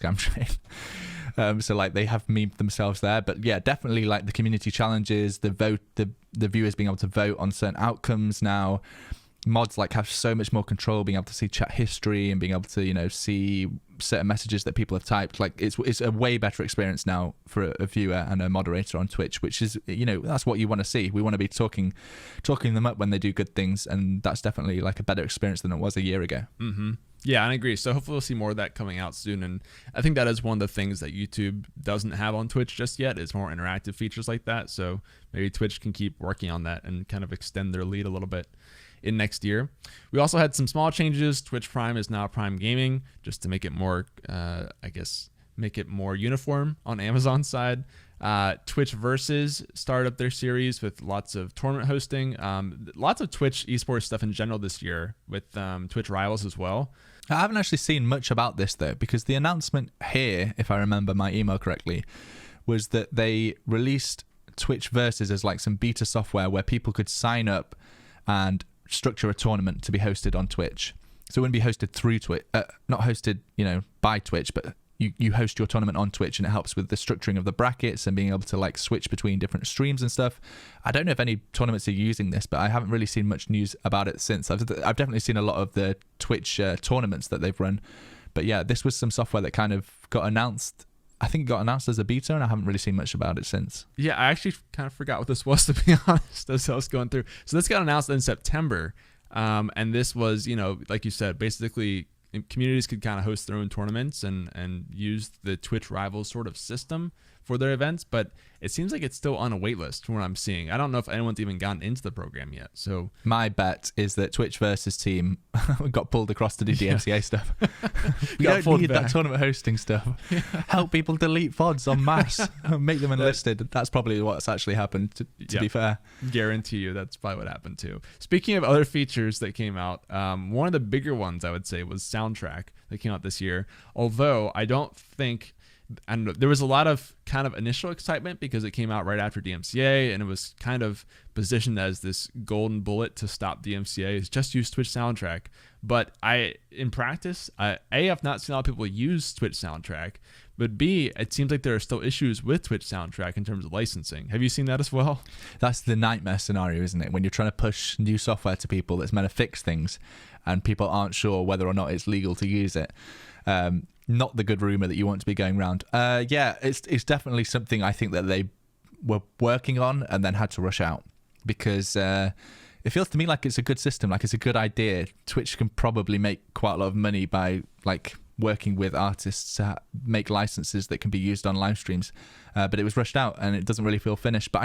So like, they have memed themselves there. But yeah, definitely like the community challenges, the viewers being able to vote on certain outcomes now. Mods like have so much more control, being able to see chat history and being able to, you know, see certain messages that people have typed. Like, it's a way better experience now for a viewer and a moderator on Twitch, which is, you know, that's what you want to see. We want to be talking them up when they do good things, and that's definitely like a better experience than it was a year ago. Mm-hmm. Yeah, I agree. So hopefully we'll see more of that coming out soon. And I think that is one of the things that YouTube doesn't have on Twitch just yet, is more interactive features like that. So maybe Twitch can keep working on that and kind of extend their lead a little bit in next year. We also had some small changes. Twitch Prime is now Prime Gaming, just to make it more, make it more uniform on Amazon's side. Twitch Versus started up their series with lots of tournament hosting, lots of Twitch esports stuff in general this year, with Twitch Rivals as well. I haven't actually seen much about this though, because the announcement here, if I remember my email correctly, was that they released Twitch Versus as like some beta software where people could sign up and structure a tournament to be hosted on Twitch. So it wouldn't be hosted through Twitch, not hosted, you know, by Twitch, but you host your tournament on Twitch, and it helps with the structuring of the brackets and being able to like switch between different streams and stuff. I don't know if any tournaments are using this, but I haven't really seen much news about it since. I've definitely seen a lot of the Twitch tournaments that they've run, but yeah, this was some software that kind of got announced. I think it got announced as a beta, and I haven't really seen much about it since. Yeah, I actually kind of forgot what this was, to be honest, as I was going through. So this got announced in September, and this was, you know, like you said, basically communities could kind of host their own tournaments and use the Twitch Rivals sort of system for their events, but it seems like it's still on a wait list from what I'm seeing. I don't know if anyone's even gotten into the program yet. So my bet is that Twitch Versus team got pulled across to do DMCA stuff. We don't need that tournament hosting stuff. Yeah. Help people delete VODs en masse. Make them enlisted. That's probably what's actually happened, to be fair. Guarantee you that's probably what happened too. Speaking of other features that came out, one of the bigger ones I would say was Soundtrack that came out this year. Although I don't think... And there was a lot of kind of initial excitement because it came out right after DMCA, and it was kind of positioned as this golden bullet to stop DMCA. Is just use Twitch Soundtrack. But in practice, I've not seen a lot of people use Twitch Soundtrack, but B, it seems like there are still issues with Twitch Soundtrack in terms of licensing. Have you seen that as well? That's the nightmare scenario, isn't it? When you're trying to push new software to people that's meant to fix things, and people aren't sure whether or not it's legal to use it. Not the good rumor that you want to be going around. Yeah, it's definitely something I think that they were working on and then had to rush out, because it feels to me like it's a good system, like it's a good idea. Twitch can probably make quite a lot of money by like working with artists to make licenses that can be used on live streams, but it was rushed out and it doesn't really feel finished. But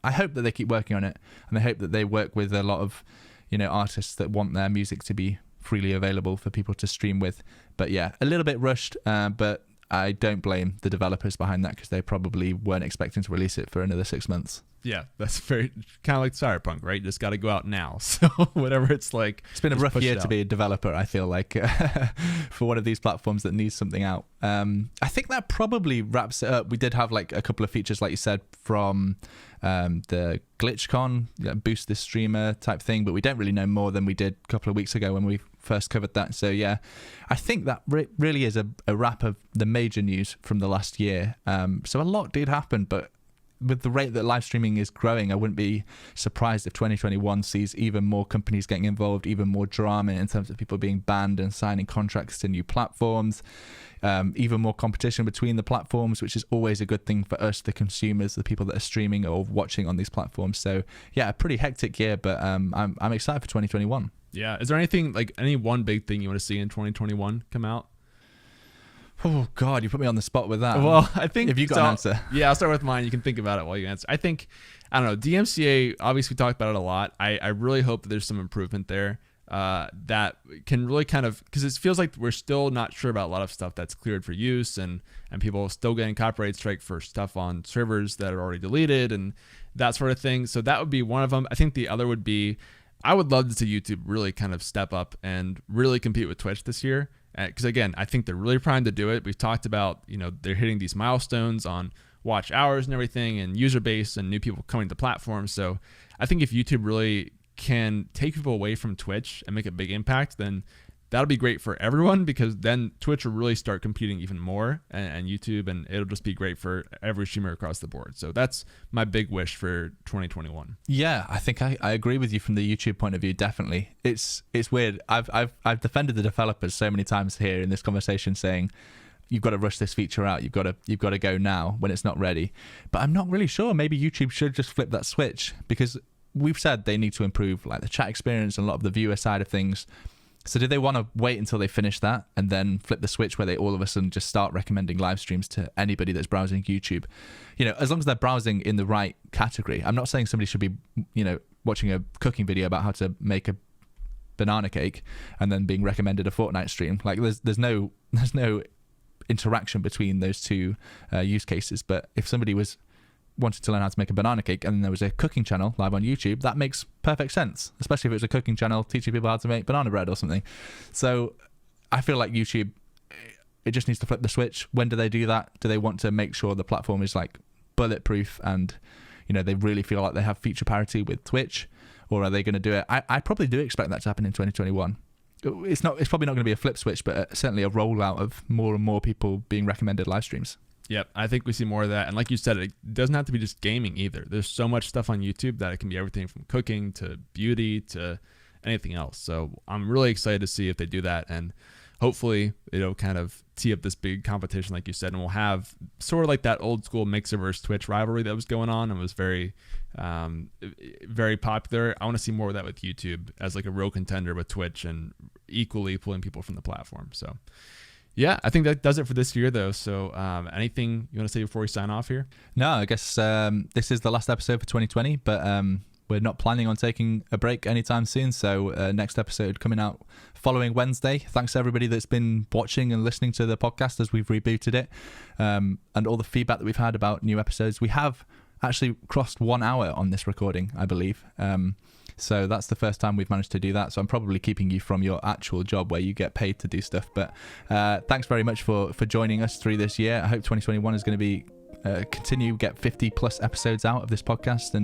I hope that they keep working on it, and I hope that they work with a lot of, you know, artists that want their music to be freely available for people to stream with. But yeah, a little bit rushed, but I don't blame the developers behind that, because they probably weren't expecting to release it for another 6 months. Yeah, that's very kind of like Cyberpunk, right? Just got to go out now. So whatever it's like. It's been a rough year to be a developer, I feel like, for one of these platforms that needs something out. I think that probably wraps it up. We did have like a couple of features, like you said, from the GlitchCon, boost this streamer type thing, but we don't really know more than we did a couple of weeks ago when we first covered that. So yeah, I think that really is a wrap of the major news from the last year. So a lot did happen, but with the rate that live streaming is growing, I wouldn't be surprised if 2021 sees even more companies getting involved, even more drama in terms of people being banned and signing contracts to new platforms, even more competition between the platforms, which is always a good thing for us, the consumers, the people that are streaming or watching on these platforms. So yeah, a pretty hectic year, but I'm excited for 2021. Yeah. Is there anything, like any one big thing you want to see in 2021 come out? Oh God, you put me on the spot with that. Well, I think if you got an answer. Yeah, I'll start with mine. You can think about it while you answer. I think, I don't know, DMCA, obviously we talked about it a lot. I really hope that there's some improvement there that can really kind of, because it feels like we're still not sure about a lot of stuff that's cleared for use, and people still getting copyright strike for stuff on servers that are already deleted and that sort of thing. So that would be one of them. I think the other would be, I would love to see YouTube really kind of step up and really compete with Twitch this year. Because again, I think they're really primed to do it. We've talked about, they're hitting these milestones on watch hours and everything, and user base and new people coming to the platform. So I think if YouTube really can take people away from Twitch and make a big impact, then that'll be great for everyone, because then Twitch will really start competing even more and YouTube, and it'll just be great for every streamer across the board. So that's my big wish for 2021. Yeah, I think I agree with you from the YouTube point of view. Definitely, it's weird. I've defended the developers so many times here in this conversation, saying you've got to rush this feature out. You've got to go now when it's not ready. But I'm not really sure. Maybe YouTube should just flip that switch, because we've said they need to improve like the chat experience and a lot of the viewer side of things. So do they want to wait until they finish that and then flip the switch where they all of a sudden just start recommending live streams to anybody that's browsing YouTube? As long as they're browsing in the right category. I'm not saying somebody should be, watching a cooking video about how to make a banana cake and then being recommended a Fortnite stream. Like there's no interaction between those two use cases. But if somebody wanted to learn how to make a banana cake and then there was a cooking channel live on YouTube, that makes perfect sense, especially if it was a cooking channel teaching people how to make banana bread or something. So I feel like YouTube, it just needs to flip the switch. When do they do that? Do they want to make sure the platform is like bulletproof and they really feel like they have feature parity with Twitch, or are they going to do it? I probably do expect that to happen in 2021. It's probably not going to be a flip switch, but certainly a rollout of more and more people being recommended live streams. Yep, I think we see more of that. And like you said, it doesn't have to be just gaming either. There's so much stuff on YouTube that it can be everything from cooking to beauty to anything else. So I'm really excited to see if they do that. And hopefully it'll kind of tee up this big competition, like you said, and we'll have sort of like that old school Mixer versus Twitch rivalry that was going on and was very, very popular. I want to see more of that with YouTube as like a real contender with Twitch and equally pulling people from the platform. So yeah, I think that does it for this year, though. So anything you want to say before we sign off here? No, I guess this is the last episode for 2020, but we're not planning on taking a break anytime soon. So next episode coming out following Wednesday. Thanks to everybody that's been watching and listening to the podcast as we've rebooted it, and all the feedback that we've had about new episodes. We have actually crossed 1 hour on this recording, I believe. So that's the first time we've managed to do that. So I'm probably keeping you from your actual job where you get paid to do stuff. But thanks very much for joining us through this year. I hope 2021 is going to be continue get 50 plus episodes out of this podcast,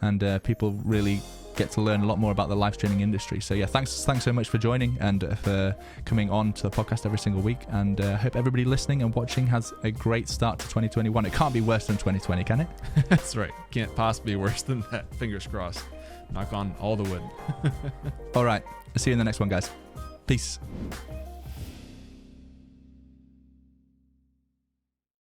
and people really get to learn a lot more about the live streaming industry. So yeah, thanks so much for joining and for coming on to the podcast every single week. And hope everybody listening and watching has a great start to 2021. It can't be worse than 2020, can it? That's right. Can't possibly be worse than that. Fingers crossed. Knock on all the wood. All right. See you in the next one, guys. Peace.